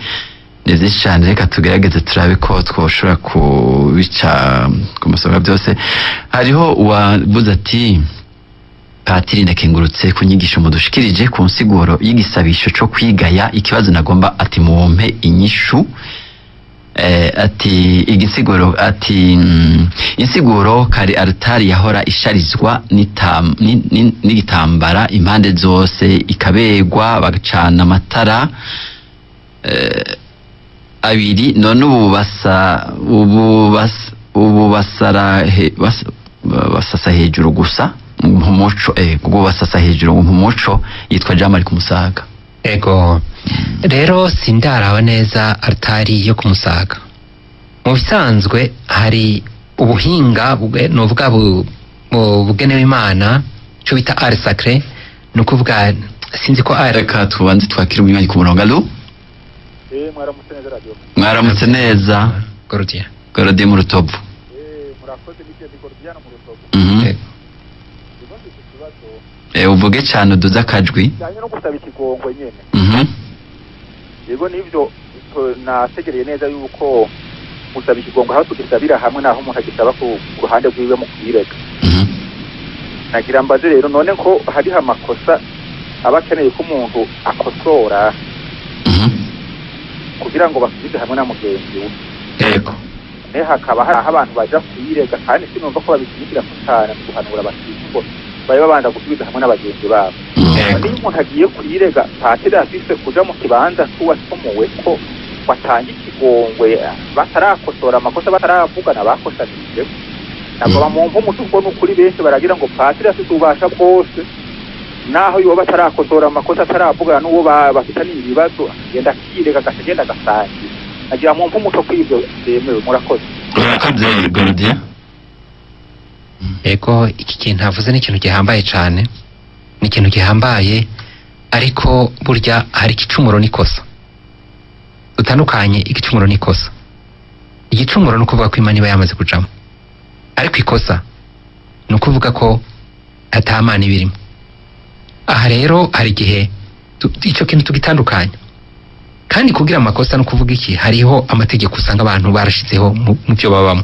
reka tugerageze turabe ko twoshobora kubica ku masonga byose hariho uwabuze ati Patiri ndakengurutse kunyigisha mudushikirije ku nsiguro y'igisabisho cyo kwigaya ikibazo nagomba ati muwompe inyishu ati igisiguro ati insiguro kari altari yahora isharizwa n'igitambara impande zose ikabegwa bagacana amatara abiri none ubu basasa hejuru gusa mu muco basasa hejuru mu muco yitwa Jamari ku Musaga ego rero sindaraba neza altari yo ku Musaga mu bisanzwe hari ubuhinga novuga bugenewe Imana cyo bita art sacré no kuvuga sinzi ko reka tubanze twakira umunywanyi ku murongo alo mwaramutse neza radio mwaramutse neza Gorodiya mu Rutovu murakoze n'icyo Gorodiya mu Rutovu uvuge cyane uduze akajwi cyane no gusaba ikigongwe nyene yego nivyo nategereye neza yuko gusaba ikigongwe aho tugisabira hamwe naho umuntu agisaba ku ruhande rwiwe mu kwirega nagira mbaze rero none ko hariho amakosa aba akeneye ko umuntu akosora kugira ngo basubize hamwe na mugenzi we yego hakaba hari abantu baja kwirega kandi sinumva ko babishyigikira cyane mu guhanura abakirisitu bari babanda gusubiza hamwe n'abagenzi babo niyo umuntu agiye kwirega Patiri afise kuja mu kibanza c'uwatomowe ko watanga ikigongwe batarakosora amakosa bataravugana bakosanije ntabwo bamumva umuti ubwo n'ukuri benshi baragira ngo Patiri afise ububasha bwose naho yoba batarakosora amakosa ataravugana n'uwo bafitaniye ibibazo agenda akirega agenda agasangira agira mumva umuco kw'ivyo byemewe murakoze Gorodiya ego iki kintu havuze ni ikintu gihambaye cyane ni ikintu gihambaye ariko burya hari igicumuro n'ikosa dutandukanye igicumuro n'ikosa igicumuro ni ukuvuga ko Imana iba yamaze kujamo ariko ikosa ni ukuvuga ko atamana ibirimo aha rero hari igihe icyo kintu tugitandukanya kandi kugira amakosa no kuvuga iki hariho amategeko usanga abantu barashizeho mu byo babamo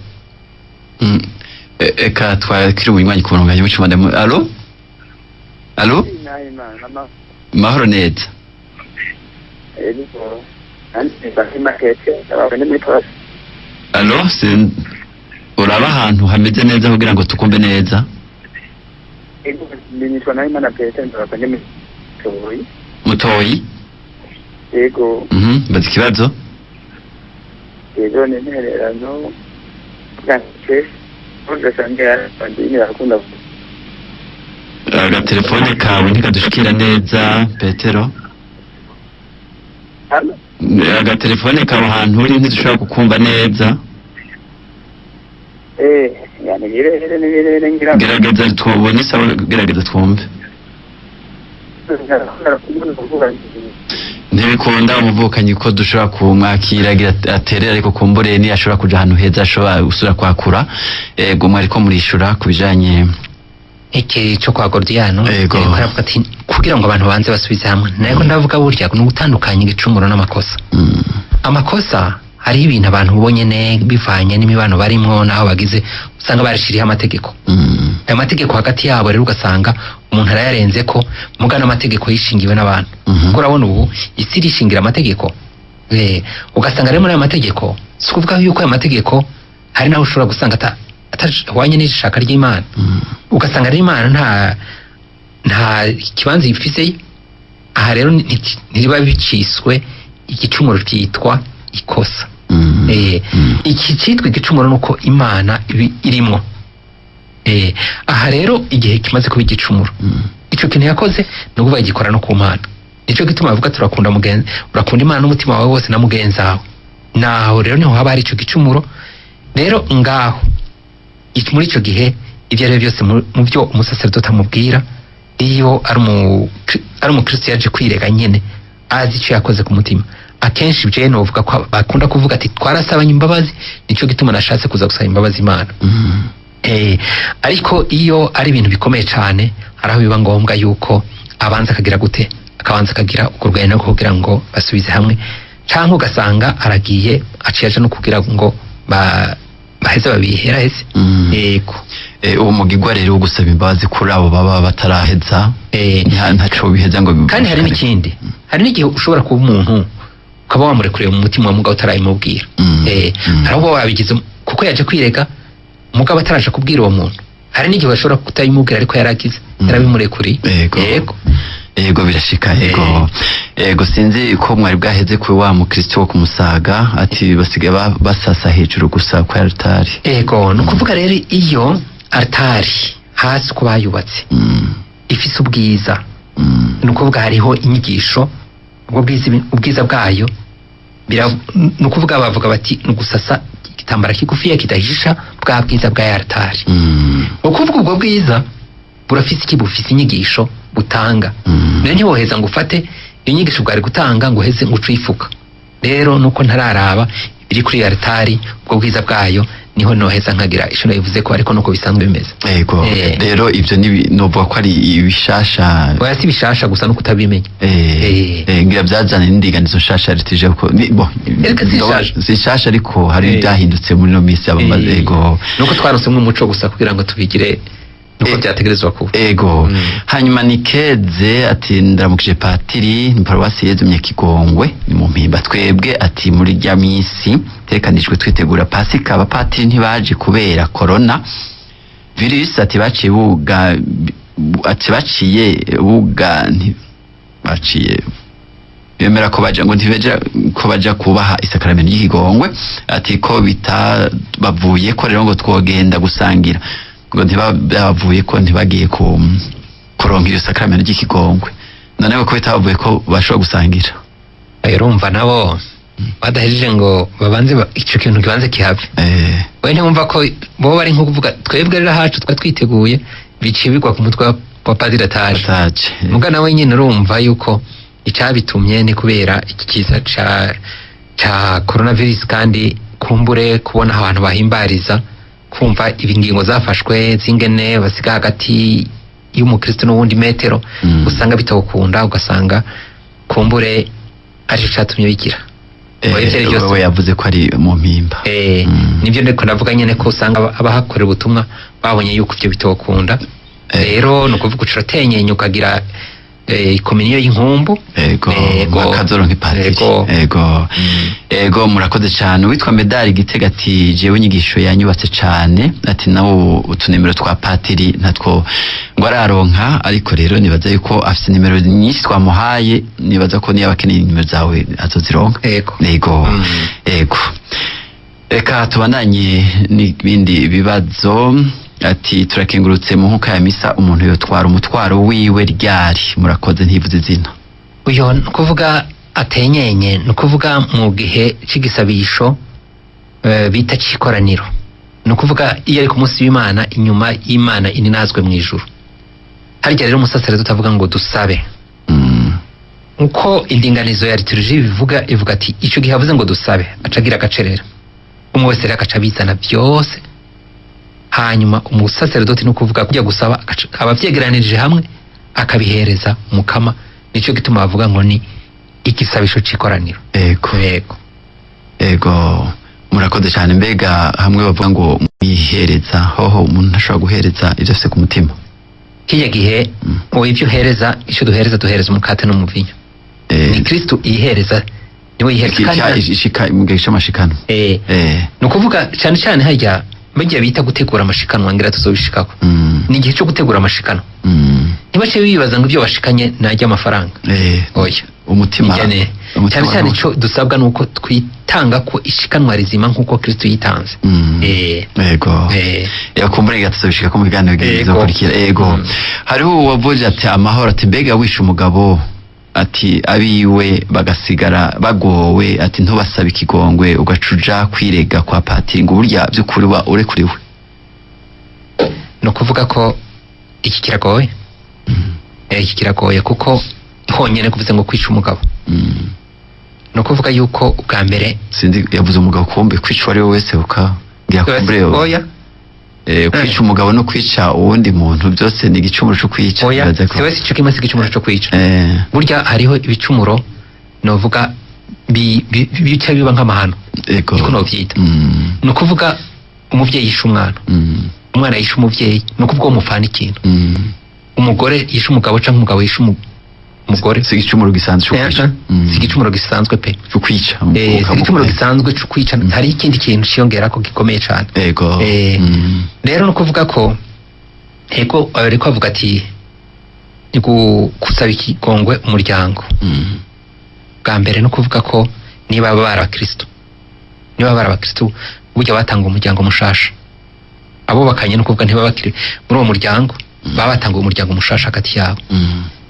eka twakira umunywanyi ku murongo y'umuco madame alo mahoro neza alo uraba ahantu hameze neza kugira ngo tukumve neza mutoyi yego bazi ikibazo yego ni intererano bwanke agatelefone kawe ntikadushikira neza Petero agatelefone kawe ahantu uri ntidushobora kukumva neza gerageza tubone sawa gerageza twumve ntibikunda umuvukanyi ko dushobora kumwakira aterera ariko kumbure ni ashobora kuja ahantu heza ashobora gusura kwakura ego mwariko murishura kubijanye iki cyo kwa Gordiano aravuga ati kugira ngo abantu banze basubize hamwe nayo ndavuga burya no gutandukanya igicumuro n'amakosa amakosa hari ibintu abantu bonyene bivanye n'imibano barimwo naho bagize usanga barashiriye amategeko. Ayo mategeko hagati yabo rero ugasanga umuntu arayarenze ko mugana amategeko yishingiwe n'abantu. Kuko urabona ubu isi rishingira amategeko. Ugasanga rero muri ayo mategeko si kuvuga yuko ayo mategeko hari naho ushobora gusanga atahwanye n'ishaka ry'Imana. Ugasanga rero Imana nta kibanza ifise. Aha rero ntiriba biciswe igicumuro cyitwa ikosa. Iki cyitwa igicumuro nuko Imana irimwo. Aha rero igihe kimaze kuba igicumuro, ico kintu yakoze no kuvuga gikora no ku Mana. Nico gituma bavuga turakunda mugenzi, urakunda Imana n'umutima wawe wose na mugenzi wawe. Naho rero niho haba hari ico gicumuro. Rero ngaho muri ico gihe ibyo rero byose mu byo umusaseredoti amubwira, iyo ari umukristo yaje kwirega nyene azi icyo yakoze ku mutima. Akenshi je novuga ko bakunda kuvuga ati twarasabanye imbabazi, nico gituma nashatse kuza gusaba imbabazi Imana. Ariko iyo ari ibintu bikomeye cyane haraho biba ngombwa yuko abanza akagira ukurwanya no kugira ngo basubize hamwe, cyangwa ugasanga aragiye aciyaje no kugira ngo baheze babihera hese. Yego. Uwo mugigwa rero ugusaba imbabazi kuri abo baba bataraheza ntaco biheza ngo kandi hari n'ikindi, hari n'igihe ushobora kuba umuntu ukaba wamurekureye mu mutima wa mugabo utarayimubwira. Haraho wabigize kuko yaje kwirega mugabo ataraje kubwira uwo muntu. Hari n'igihe bashobora kutayimubwira ariko yaragize yarabimurekuriye. Yego birashika. Yego sinzi ko mwari bwaheze kuri wa mukristo wo kumusaga ati basigaye basasa hejuru gusa kwa altari. Yego no kuvuga rero iyo altari hasi ko bayubatse ifise ubwiza, no kuvuga hariho inyigisho ubwiza bwayo no kuvuga bavuga bati no gusasa igitambara kigufiya kidahisha bwa bwiza bwa altari. Ukuvuga ubwo bwiza burafise iki, bufise inyigisho butanga. Rero ntiwoheza ngo ufate iyo nyigisho bwari gutanga ngo uheze ngo ucifuka. Rero nuko ntararaba biri kuri altari ubwo bwiza bwayo niho noheza nkagira isho nayivuze ko ariko nuko bisanzwe bimeze. Yego. Rero ivyo novuga ko ari ibishasha. Oya si bishasha gusa no kutabimenya. Ngira byazana n'indiganizo shasha ritije ko zishasha ariko hari byahindutse muri no misi abamaze. Yego. Nuko twarose umuco gusa kugira ngo tubigire nuko byategerezwa kuba. Ego. Hanyuma Nikeze ati ndaramukije patiri ni paruwasi yezumye Kigongwe ni mu mpimba twebwe ati muri rya misi tekanijwe twitegura Pasika abapatiri ntibaje kubera corona virus ati baciye bemera ko baje ngo ntibeja ko baja kubaha isakaramento y'Ikigongwe ati ko bitabavuye ko rero ngo twogenda gusangira ngo ntibavuye ko ntibagiye kuronka iyo sakramento ry'Ikigongwe. None ko bitavuye ko bashobora gusangira. Urumva nabo badahejeje ngo babanze ico kintu kibanze kihave. We ntumva ko bo bari nko kuvuga twebwe rero hacu twiteguye bicibirwa ku mutwe wa padiri ataje. Muga nawe nyine urumva yuko icabitumye ni kubera iki kiza ca coronavirus, kandi kumbure kubona abantu bahimbariza kumva ibingingo zafashwe zingene basiga hagati y'umukristo n'uwundi metero, usanga bitawukunda, ugasanga kumbure arico catumye bigira. Wewe yavuze ko ari mu mpimba. Nibyo ndiko navuga nyene ko usanga abahakorera ubutumwa babonye yuko ivyo bitawukunda. Rero no kuvuga ucuratenyenye ukagira ikominiyo y'inkumbu. Bakazoro nk'ipatiri. Ego murakoze cyane. Witwa Medali Gitega ati jewe nyigisho yanyubatse cyane ati nawo utunemero twa patiri natwo ngo araronka, ariko rero nibaza yuko afite nimero nyinshi twamuhaye, nibaza ko niba akeneye nimero zawe azozironka. Ego. Reka tubandanye n'ibindi bibazo. Ati turakengurutse mu nkuka ya misa umuntu yotwara umutwaro wiwe ryari. Murakoze ntivuze izina. Uyo nukuvuga atenyenye, nukuvuga mu gihe c'igisabisho bita cikoraniro. Nukuvuga iyo ari ku munsi w'Imana, inyuma y'Imana ininazwe mu ijuru. Harya rero umusaseredoti avuga ngo dusabe. Uko indinganizo ya liturgie bivuga ivuga ati ico gihe avuze ngo dusabe acagira agacerera. Umwe wese rakaca bizana byose. Hanyuma umusaseredoti no kuvuga kujya gusaba abavyegeranirije hamwe akabihereza umukama. Nico gituma bavuga ngo ni igisabisho cikoraniro. Ego. ego murakoze cyane. Mbega hamwe bavuga ngo mwihereza hoho umuntu ashobora guhereza ibyo afite ku mutima kiya gihe wowe ibyo uhereza icyo duhereza umukate n'umuvinyo ni Kristo yihereza niwe yihereza kandi ishika mu gihe cy'amashikano no kuvuga cyane cyane hajya bagiye bita gutegura amashikanwa ngira tuzobishikako ni igihe cyo gutegura amashikano ntibace bibaza ngo ibyo bashikanye najya amafaranga oya umutima cyane cyane cyo dusabwa nuko twitanga ko ishikanwa rizima nkuko Kristo yitanze ego yakumbure gatuzobishika ko mu biganiro bigize kurikira ego hariho wavuze ati amahoro ati mbega wishe umugabo ati abiwe bagasigara bagowe ati ntubasaba ikigongwe ugacuja kwirega kwa patiri ngo burya by'ukuri wa urekuriwe no kuvuga ko iki kiragoye iki kiragoye kuko honyene kuvuze ngo kwica umugabo no kuvuga yuko ubwa mbere sindi yavuze umugabo kumbe kwica ari we wese ngira kumbure oya kwica umugabo no kwica uwundi muntu byose ni igicumuro cyo kwica oya wese cyo kimase igicumuro cyo kwica burya hariho ibicumuro novuga bica biba nk'amahano niko no byita no kuvuga umuvyeyi yisha umwana yisha umuvyeyi no kuvuga umufana ikintu umugore yisha umugabo canke umugabo yisha umugore sigicumuro gisanzwe sigicumuro gisanzwe pe cyo kwica sigicumuro gisanzwe cyo kwica hari ikindi kintu cyongera ko gikomeye cyane ego rero no kuvuga ko ego ariko avuga ati kusaba ikigongwe umuryango bwa mbere no kuvuga ko niba bara Kristo burya batanga umuryango mushasha abo bakanye no kuvuga ntiba bakiri muri uwo muryango babatanga umuryango mushasha hagati yabo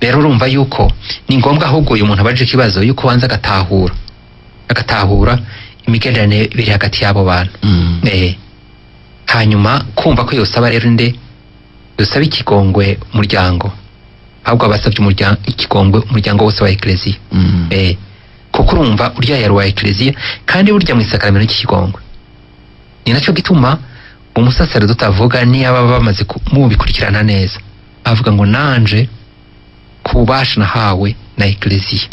rero urumva yuko ni ngombwa ahubwo uyu muntu abaje kibazo yuko wanza agatahura imigenderanire biri hagati yabo bantu hanyuma kumva ko yosaba rero yosaba ikigongwe umuryango ahubwo abasabye ikigongwe umuryango wose wa Ecclesia kuko urumva urya yari wa Ecclesia kandi burya mu isakaramentu y'ikigongwe ni nacyo gituma umusaseredoti avuga niba bamaze mubikurikirana neza avuga ngo nanje kubasha nahawe na Ecclesia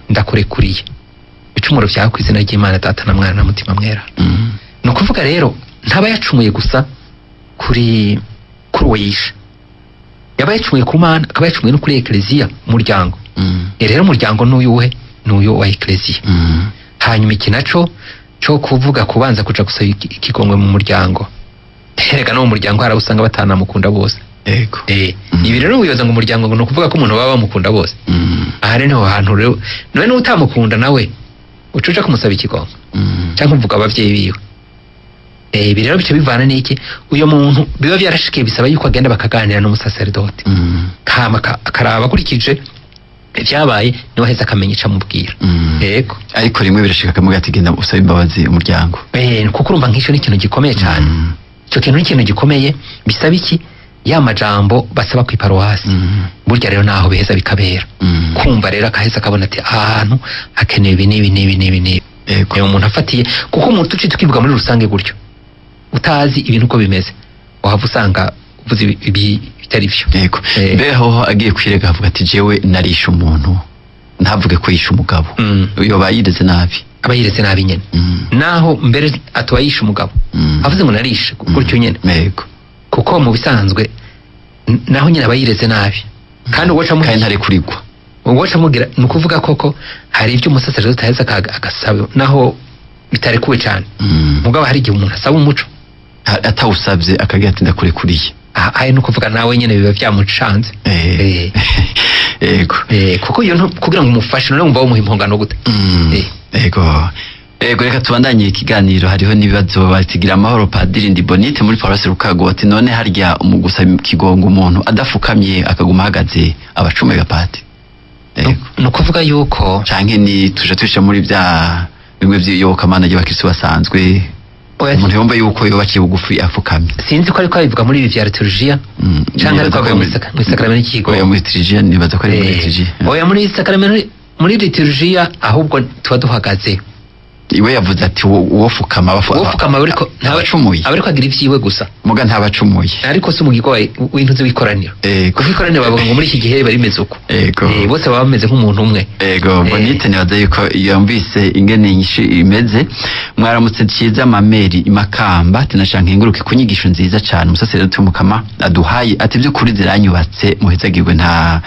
ndakurekuriye ibicumuro byawe ku izina ry'Imana Data na Mwana na Mutima Mwera no kuvuga rero ntaba yacumuye gusa kuri uwo yishe yaba yacumuye ku Mana akaba yacumuye no kuri Ecclesia umuryango rero umuryango n'uyu wa Ecclesia hanyuma iki naco cyo kuvuga kubanza kuja gusaba ikigongwe mu muryango erega no mu muryango hari usanga batanamukunda bose ego ibi rero wibaza ngo umuryango ngo no kuvuga ko umuntu baba bamukunda bose ahari niho hantu rero none n'utamukunda nawe ucuja kumusaba ikigongwe cyangwa uvuga abavyeyi biwe ibi rero bice bivana n'iki uyo muntu biba byarashikiye bisaba yuko agenda bakaganira n'umusaseredoti kama akaraba akurikije ibyabaye niwe heza akamenya ica mubwira yego ariko rimwe birashika kamuga ati genda usaba imbabazi umuryango kuko urumva nk'icyo ni ikintu gikomeye cyane icyo kintu ni ikintu gikomeye bisaba iki ya majambo basaba ku iparuwasi burya rero naho biheza bikabera kumva rero akaheza akabona ati ahantu hakenewe ibi n'ibi yego umuntu afatiye kuko umuntu tuci tukivuga muri rusange gutyo utazi ibintu uko bimeze wahava usanga uvuze bitari byo yego beho agiye kwirega avuga ati jewe narisha umuntu ntavuge ko yisha umugabo uyo bayireze nabi abayireze nabi nyene naho mbere atubayisha umugabo avuze ngo narisha gutyo nyene yego kuko mu bisanzwe naho nyine abayireze nabi kandi uwaca mu kandi ntare kurigwa uwaca mugira nukuvuga koko hari ibyo umusaseredoti aheza agasaba naho bitarekuwe cyane mugabo hari igihe umuntu asaba umuco atawusabye akagira ati ndakurekuriye ayi nukuvuga nawe nyine biba byamucanze yego kuko iyo kugira ngo umufashe none wumva umuha impongano gute yego reka tubandanye ikiganiro hariho n'ibibazo batigira amahoro Padiri Ndibonite muri Paroisse Rukago ati none harya umugusaba ikigongo umuntu adafukamye akaguma ahagaze abacume gapati no kuvuga yuko canke ni tuje twisha muri bya bimwe by'iyobokamana y'abakristo basanzwe umuntu yumva yuko yobakiye bugufi afukamye sinzi ko ariko abivuga muri ibi vya liturgia canke ariko avuga mu sakramento y'ikigongwe oya muri liturgia nibaza ko ari muri liturgia oya muri sakramento muri liturgia ahubwo tuba duhagaze iwe yavuze ati uwofukama ariko ntabacumuye abariko agira ivyiwe gusa muga ntabacumuye ariko si umugirwa w'intuzi w'ikoraniro kuko ikoraniro bavuga ngo muri iki gihe bari meze uko bose baba bameze nk'umuntu umwe bonite nibaza yuko yumvise ingene nyinshi imeze mwaramutse cyiza mameri imakamba tinashaka inguruke ku nyigisho nziza cyane umusaseredoti w'umukama aduhaye ati by'ukuri ziranyubatse muhezagirwe nta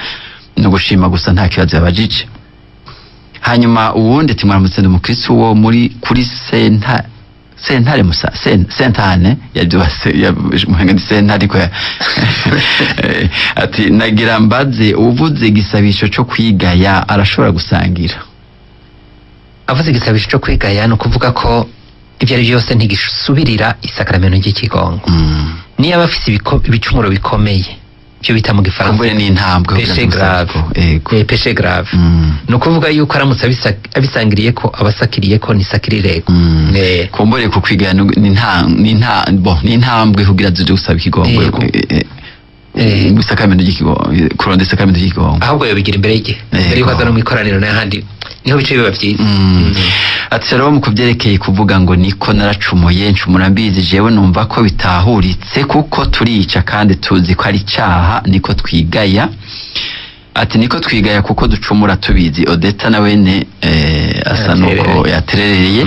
no gushima gusa nta kibazo yabajije hanyuma uwundi timwaramutse ndumukristo wo muri kuri sentare musa sentane ya muhanga ni sentare ko ati nagira mbaze uvuze gisabisho cyo kwigaya arashobora gusangira avuze igisabisho cyo kwigaya no kuvuga ko ibyo ari byose ntigisubirira isakramento ry'ikigongo niyo abafise ibicumuro bikomeye byo bita mu gifaransa kumbure ni intambwe péché grave no kuvuga yuko aramutse abisangiriye ko abasakiriye ko ni sakirirego kumbure ku kwigana ni intambwe kugira zuje gusaba ikigongo isakamento ry'ikigongo kuronda isakamento ry'ikigongo ahubwo yo bigira imbere y'ige mbere yuko aza no mu ikoraniro n'ahandi niho bice biba byiza ati rero mu kubyerekeye kuvuga ngo niko naracumuye ncumura mbizi jewe numva ko bitahuritse kuko turica kandi tuzi ko ari icyaha niko twigaya ati niko twigaya kuko ducumura tubizi Odeta na wene asa nuko yaterereye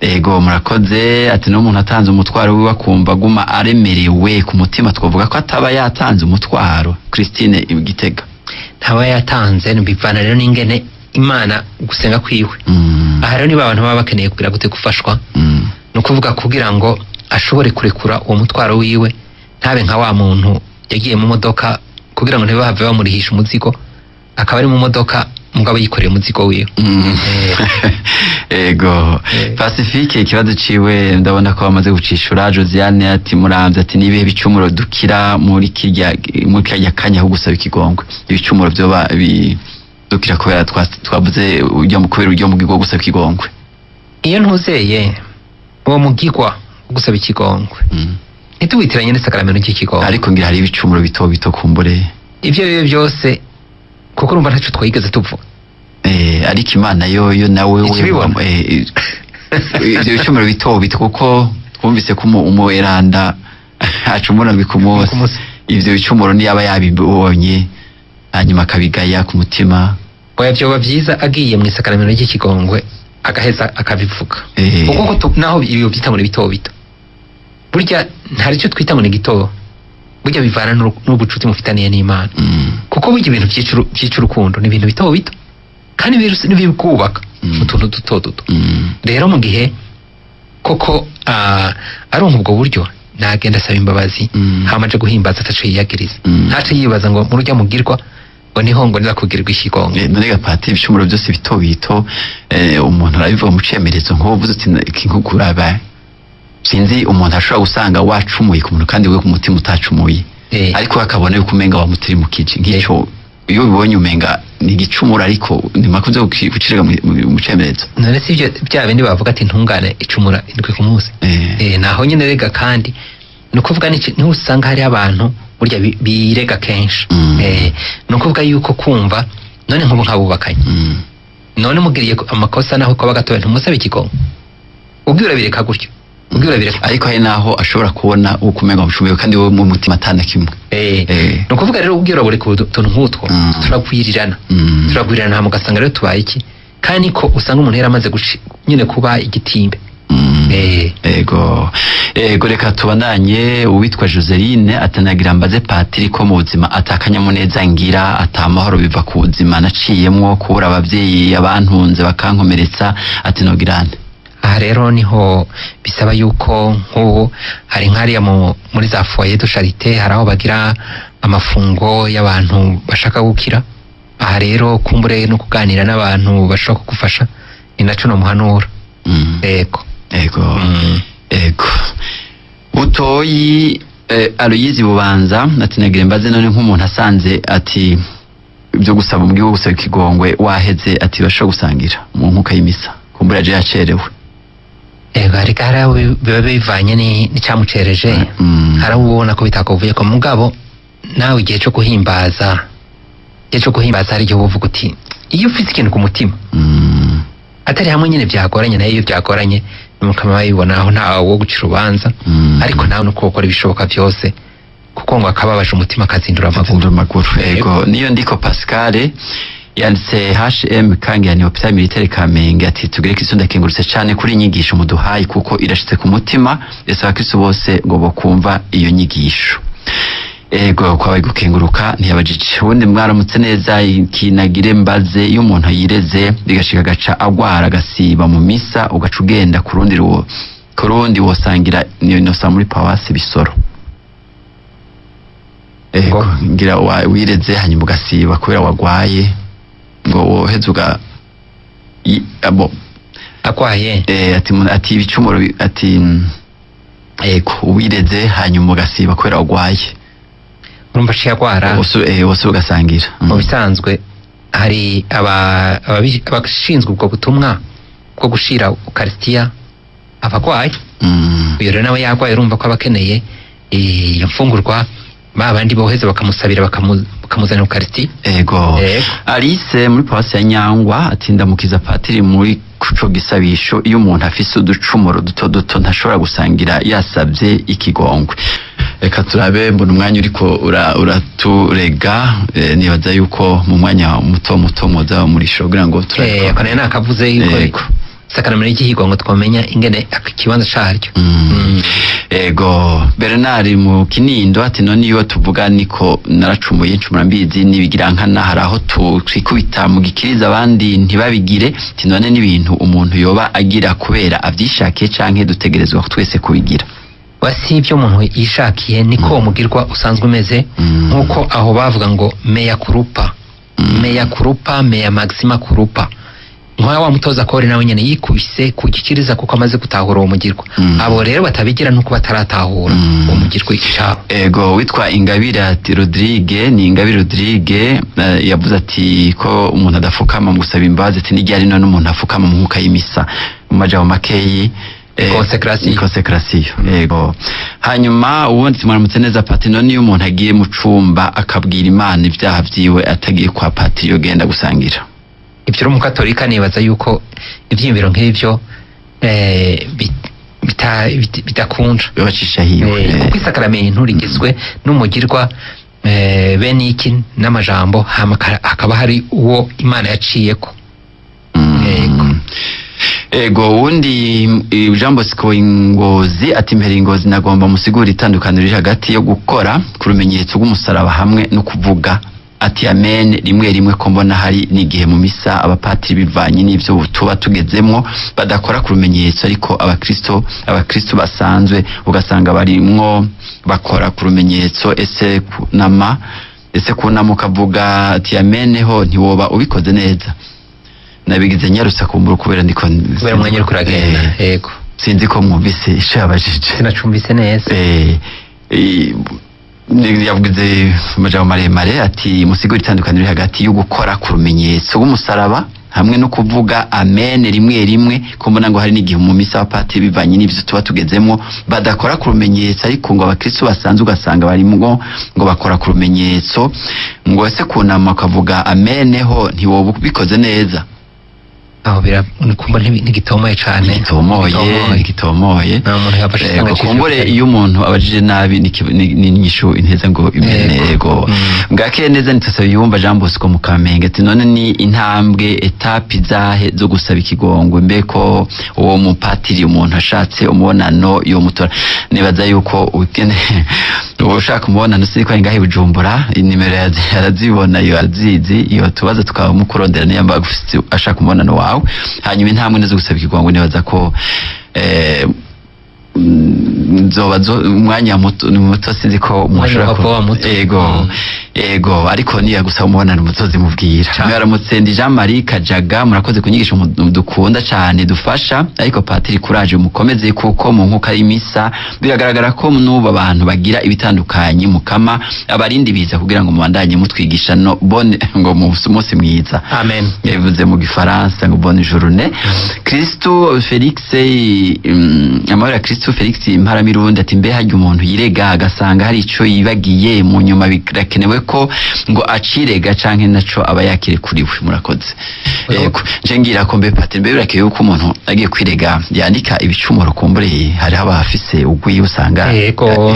ego murakoze ati n'umuntu atanze umutwaro wiwe akumva guma aremerewe ku mutima twavuga ko ataba yatanze umutwaro Christine Igitega ntaba yatanze nibivana rero n'ingene Imana gusenga kwiwe aha rero niba abantu baba bakeneye kugira gute gufashwa no kuvuga kugira ngo ashobore kurekura uwo mutwaro wiwe ntabe nka wa muntu yagiye mu modoka kugira ngo ntibahave bamurihisha umuzigo akaba ari mu modoka mugabo yikoreye umuzigo wiwe ego Pacifique ikibazo ciwe ndabona ko bamaze gucishura Josiane ati muramvye ati nibihe bicumuro dukira muri kirya kanya ho gusaba ikigongwe ibicumuro byo dukira kubera twavuze ujya mu kubera ujya mu gigo gusaba ikigongwe iyo ntuzeye uwo mugigwa gusaba ikigongwe ntituwitiranye n'isakramento ry'ikigongwe ariko ngira hari ibicumuro bito kumbure ibyo byose kuko urumva ntacyo twigeze tuvuga ariko Imana yo nawe ibyo bicumuro bito kuko twumvise ko umueranda acumura bikumunsi ivyo bicumuro ni yaba yabibonye hanyuma akabigaya ku mutima oya byoba byiza agiye mu isakramento ry'ikigongwe agaheza akabivuga kuko naho iyo byita muri bito burya ntari cyo twita muri gito burya bivana n'ubucuti mufitaniye n'Imana kuko burya ibintu byica urukundo ni ibintu bito kandi n'ibikubaka utuntu duto rero mu gihe koko aronka ubwo buryo nagenda asaba imbabazi hamaje guhimbaza ataco yiyagiriza ntaco yibaza ngo mu rujya mugirwa ngo niho ngo nizakugirwa ikigongo none gapati ibicumuro byose bito umuntu arabivuga mu cemerezo nko uvuze uti ikinkuguraba sinzi umuntu ashobora gusanga wacumuye ku muntu kandi we ku mutima utacumuye ariko akabona yuko umenga wamutirimukije nk'icyo iyo ubonye umenga ni igicumuro ariko ni makuze gucirega mu cemerezo none si ibyo bya bindi bavuga ati ntungane icumura indwi ku munsi naho nyine rega kandi no kuvuga niho usanga hari abantu burya birega kenshi no kuvuga yuko kumva none nk'ubu nkabubakanye none mugiriye amakosa naho ko bagatoye ntumusabe ikigongo ubwira bireka gutyo ariko hari naho ashobora kubona ukumenga mushumiye kandi wowe mu mutima atana kimwe no kuvuga rero ubwira buri ku tuntu nk'utwo turagwirirana mugasanga rero tubaye iki kandi ko usanga umuntu yaramaze nyine kuba igitimbe ego reka tubandanye uwitwa Joseline atanagira mbaze patiri ko mu buzima atakanyamuneza ngira atamahoro biva ku buzima naciyemwo kubura abavyeyi abantunze bakankomeretsa ati nogirane aha rero niho bisaba yuko nk'ubu hari nk'ariya muri za foyer de charité hari aho bagira amafungo y'abantu bashaka gukira aha rero kumbure no kuganira n'abantu bashaka kugufasha ni naco no muhanura ego Butoyi Aloyizi Bubanza ati nagire mbaze none nk'umuntu asanze ati byo gusaba ubwiwe gusaba ikigongwe waheze ati bashaka gusangira mu nkuka y'imisa kumbura je yacerewe ariko hari biba bivanye n'icyamucereje hari ubona ko bitakuvuye ko mugabo nawe igihe cyo guhimbaza hari igihe uvuga uti iyo ufite ikintu ku mutima atari hamwe nyine byagoranye, nayo iyo byagoranye mukama bayibonaho nta wo gucira urubanza, ariko nawe nuko ukora ibishoboka byose kuko ngo akababaje umutima akazindura amaguru. Ego niyo ndiko Pascal yanditse HM kangi yani hôpital militaire Kamenge ati tugire Kristo ndakengurutse cyane kuri inyigisho muduhaye kuko irashitse ku mutima ese abakristo bose ngo bokumva iyo nyigisho. Ego kwabaye gukenguruka ntiyabajije ubundi mwaramutse neza ikinagire mbaze iyo umuntu yireze bigashika gaca agwara gasiba mu misa ugaca ugenda kurundi wosangira no muri Pawasi Bisoro. Ego ngira wireze hanyuma ugasiba kubera wagwaye ngo woheze abo akwaye ati ibicumuro ati ego wireze hanyuma ugasiba kubera wagwaye urumva cyagwara wose ugasangira. Mu bisanzwe hari abashinzwe ubwo butumwa bwo gushira Ukaristiya abagwaye. Uyo rero nawe yagwaye urumva ko abakeneye iyo mfungurwa babandi boheze bakamusabira bakamuzana Ukaristiya. Ego Alice muri Pawasi ya Nyangwa ati ndamukiza patiri muri kuco gisabisho iyo umuntu afise uducumuro duto ntashobora gusangira yasabye ikigongwe. Eka turabe mbona umwanya uriko uraturega nibaza yuko mu mwanya muto moza muri shogira ngo turabe akane nakavuze yuko sakaramira igihigo ngo twamenya ingene akikibanza caryo. Ego Bernard mu Kinindo ati none iyo tuvuga niko naracumuye incumura mbizi nibigira nkana haraho twikubita mu gikiriza abandi ntibabigire ati none n'ibintu umuntu yoba agira kubera avyishake canke dutegerezwa twese kubigira. Wasi ibyo umuntu yishakiye niko umugirwa usanzwe umeze nkuko aho bavuga ngo meya kurupa meya maxima kurupa nkwa wa mutoza kore nawe nyene yikubise kugikiriza kuko amaze gutahura uwo mugirwa. Abo rero batabigira nuko bataratahura umugirwa icabo. Ego witwa Ingabire ati Rodrigue ni Ingabire Rodrigue yavuze ati ko umuntu adafukama mu gusaba imbabazi ati nijyari none umuntu afukama mu nkuka y'imisa mu majabo makeyi consécration. Ego hanyuma ubundi mwaramutse neza patiri none iyo umuntu agiye mu cumba akabwira Imana ibyaha byiwe atagiye kwa patiri yo genda gusangira. Ibyo uri umukatolika nibaza yuko ivyimviro nk'ivyo bidakunja bacisha hiwe kuko isakaramentu rigizwe n'umugirwa bene iki n'amajambo hakaba hari uwo Imana yaciyeko. Ego wundi Jean Bosco Ingozi ati mbere Ingozi nagomba musigura itandukaniro riri hagati yo gukora ku rumenyetso rw'umusaraba hamwe no kuvuga ati amen rimwe ko mbona hari n'igihe mu misa abapatiri bivanye n'ivyo tuba tugezemwo badakora ku rumenyetso ariko abakristo basanzwe ugasanga barimwo bakora ku rumenyetso ese kunama ukavuga ati amen ho ntiwoba ubikoze neza. Nabigize nyarusa kumbura kubera ndiko kubera mwanya uriko uragenda. Yego sinzi ko mwumvise isho yabajije sinacumbise neza. Yavuze amajambo maremare ati musigura itandukaniro hagati yo gukora ku rumenyetso rw'umusaraba hamwe no kuvuga amen rimwe ko mbona ngo hari n'igihe mu misa abapatiri bivanye n'ivyo tuba tugezemwo badakora ku rumenyetso ariko ngo abakristo basanzwe ugasanga barimwo ngo bakora ku rumenyetso ngo ese kunama ukavuga amen ho ntiwoba ubikoze neza. Aho kumba ntigitomoye cane igitomoye na umuntu yabashije kumbure iyo umuntu abajije nabi n'inyishu inteze ngo imenego ngake neza nitasaba yumva Jean Bosco mu Kamenge ati none ni intambwe etape zahe zo gusaba ikigongwe mbeko uwo mupatiri umuntu ashatse umubonano yo mutora nibaza yuko utene ushaka umubonano siko ingahe Bujumbura inimero yarazibona yo azizi iyo tubaza tukamukurondera niyamba ashaka umubonano wawe hanyuma intambwe nizo gusaba ikigongwe nibaza ko nzobazo umwanya muto sinzi ko mwashaka ego ariko niya gusa umubonano mutozi mubwira mwaramutse ndi Jean Marie Kajaga murakoze kunyigisha dukunda cyane dufasha ariko patiri kuraje umukomeze kuko mu nkuka y'imisa biragaragara ko nuba abantu bagira ibitandukanye mukama abarindi biza kugira ngo mubandanye mutwigisha no bonne ngo munsi mwiza. Amen. Yavuze mu gifaransa ngo bonne journée. Kristo Felix amahoro ya Kristo Kristo Felix Mparamirundi ati mbe harya umuntu yirega agasanga hari ico yibagiye mu nyuma birakenewe ko ngo acirega canke naco aba yakire kuri we murakoze. Yego nje ngira ko mbe Patiri mbe birakenewe ko umuntu agiye kwirega yandika ibicumuro kumbure hari abafise ugwi usanga yego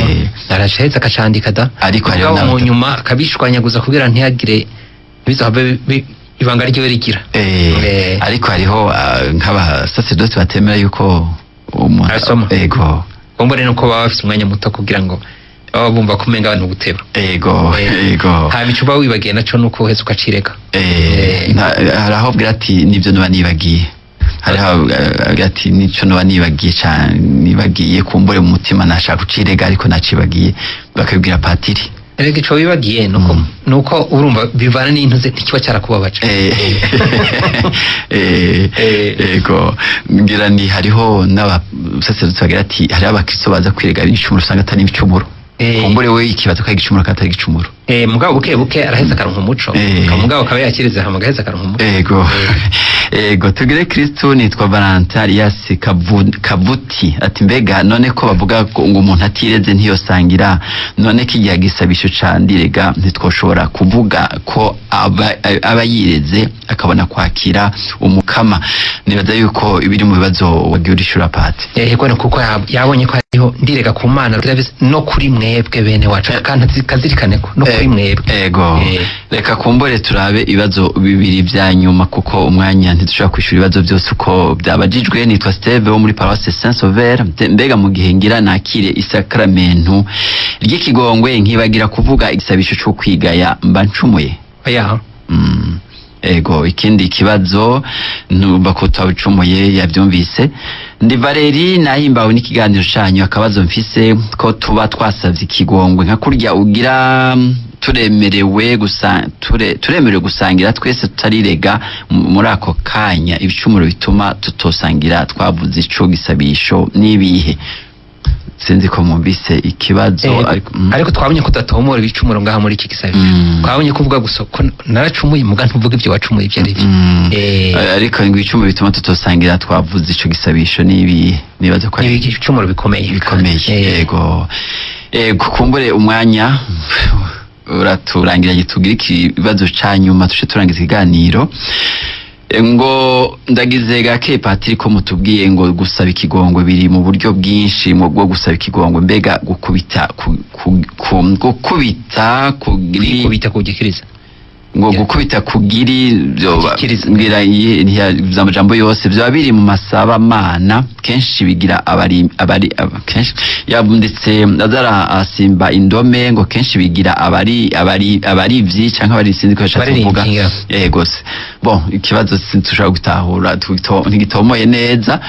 arasheza akacandika da ariko hari mu nyuma akabishwanyaguza kugira ntiyagire bizabe ibanga ryo rigira ariko hariho nk'aba sacerdote batemera yuko umuntu arasoma yego kumbure nuko baba bafite umwanya muto kugira ngo baba bumva kumenga abantu guteba yego yego ha bicuba wibagiye naco nuko uheze ukacireka haraho bwira ati nivyo noba nibagiye hariho ati nico noba nibagiye cyane nibagiye kumbure mu mutima nashaka kucirega ariko nacibagiye bakabwira patiri erega ico wibagiye nuko urumva bivana n'intuze ntikiba cyarakubabaje yego ngira ni hariho n'abasacerdote bagira ati hari abakristo baza kwirega ibicumuro usanga atari ibicumuro kumbure we ikibazo ko igicumuro katari igicumuro mugabo buke araheza akaronka umuco mugabo akaba yakiriza hamwe agaheza akaronka umuco yego tugire Kristo nitwa Valentarias Kabuti ati mbega none ko bavuga ngo umuntu atireze ntiyosangira none kigiye gisabisho candirega ntitwoshobora kuvuga ko aba yireze akabona kwakira umukama nibaza yuko ibiri mu bibazo wagiye urishura Pati yego kuko yabonye ko hariho ndirega ku Mana no kuri mwebwe bene wacu kandi kazirikane ko no kuri mwebwe yego reka kumbore turabe ibibazo bibiri vya nyuma kuko umwanya ntidushobora kwishura ibibazo byose uko byabajijwe nitwa Steve wo muri Paroisse Saint Sauveur mbega mu gihe ngira nakire isakramentu ry'ikigongwe nkibagira kuvuga igisabisho cyo kwigaya mba ncumuye oya ego ikindi kibazo nubakota ucumuye yavyumvise ndi Valeri nahimbawe n'ikiganiro canyu akabazo mfise ko tuba twasavye ikigongwe nka kurya ugira turemerewe gusangira twese tutarirega muri ako kanya ibicumuro bituma tutosangira twavuze ico gisabisho nibihe sinzi ko mubise ikibazo ariko twabonye kudatomora ibicumuro ngaha muri iki gisabisho twabonye kuvuga gusa ko naracumuye muga ntuvuga ibyo wacumuye ibyo ari byo ariko ngo ibicumuro bituma tutosangira twavuze ico gisabisho nibaza ko ari ibicumuro bikomeye yego kukumbure umwanya uraturangira gitugira ikibazo ca nyuma tushe turangiza ikiganiro ngo ndagize gake Patiri ko mutubwiye ngo gusaba ikigongwe biri mu buryo bwinshi mu bwo gusaba ikigongwe mbega gukubita kugikiriza ngo gukubita kugiri ngira amajambo yose byo biri mu masaba mana kenshi bigira kenshi yabunditse azara asimba indome ngo kenshi bigira abarivyi canke abari sinzi ko yashatse kuvuga yego se bon ikibazo sintushaka gutahura ntigitomoye neza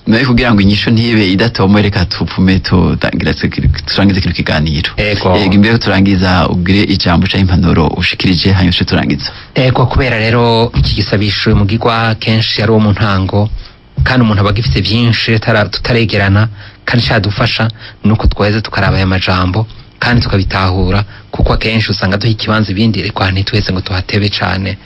nayo kugira ngo inyisho ntibe idatomoye reka tupfume turangize kino kiganiro yego imbere turangiza ubwire ijambo ca impanuro ushikirije hanyuma turangiza yego kubera rero iki gisabisho mugirwa kenshi ari wo mu ntango kandi umuntu aba agifite byinshi tutaregerana kandi cyadufasha nuko twaheze tukaraba aya majambo kandi tukabitahura kuko akenshi usanga duha ikibanza ibindi ariko ntitwese ngo tuhatebe cane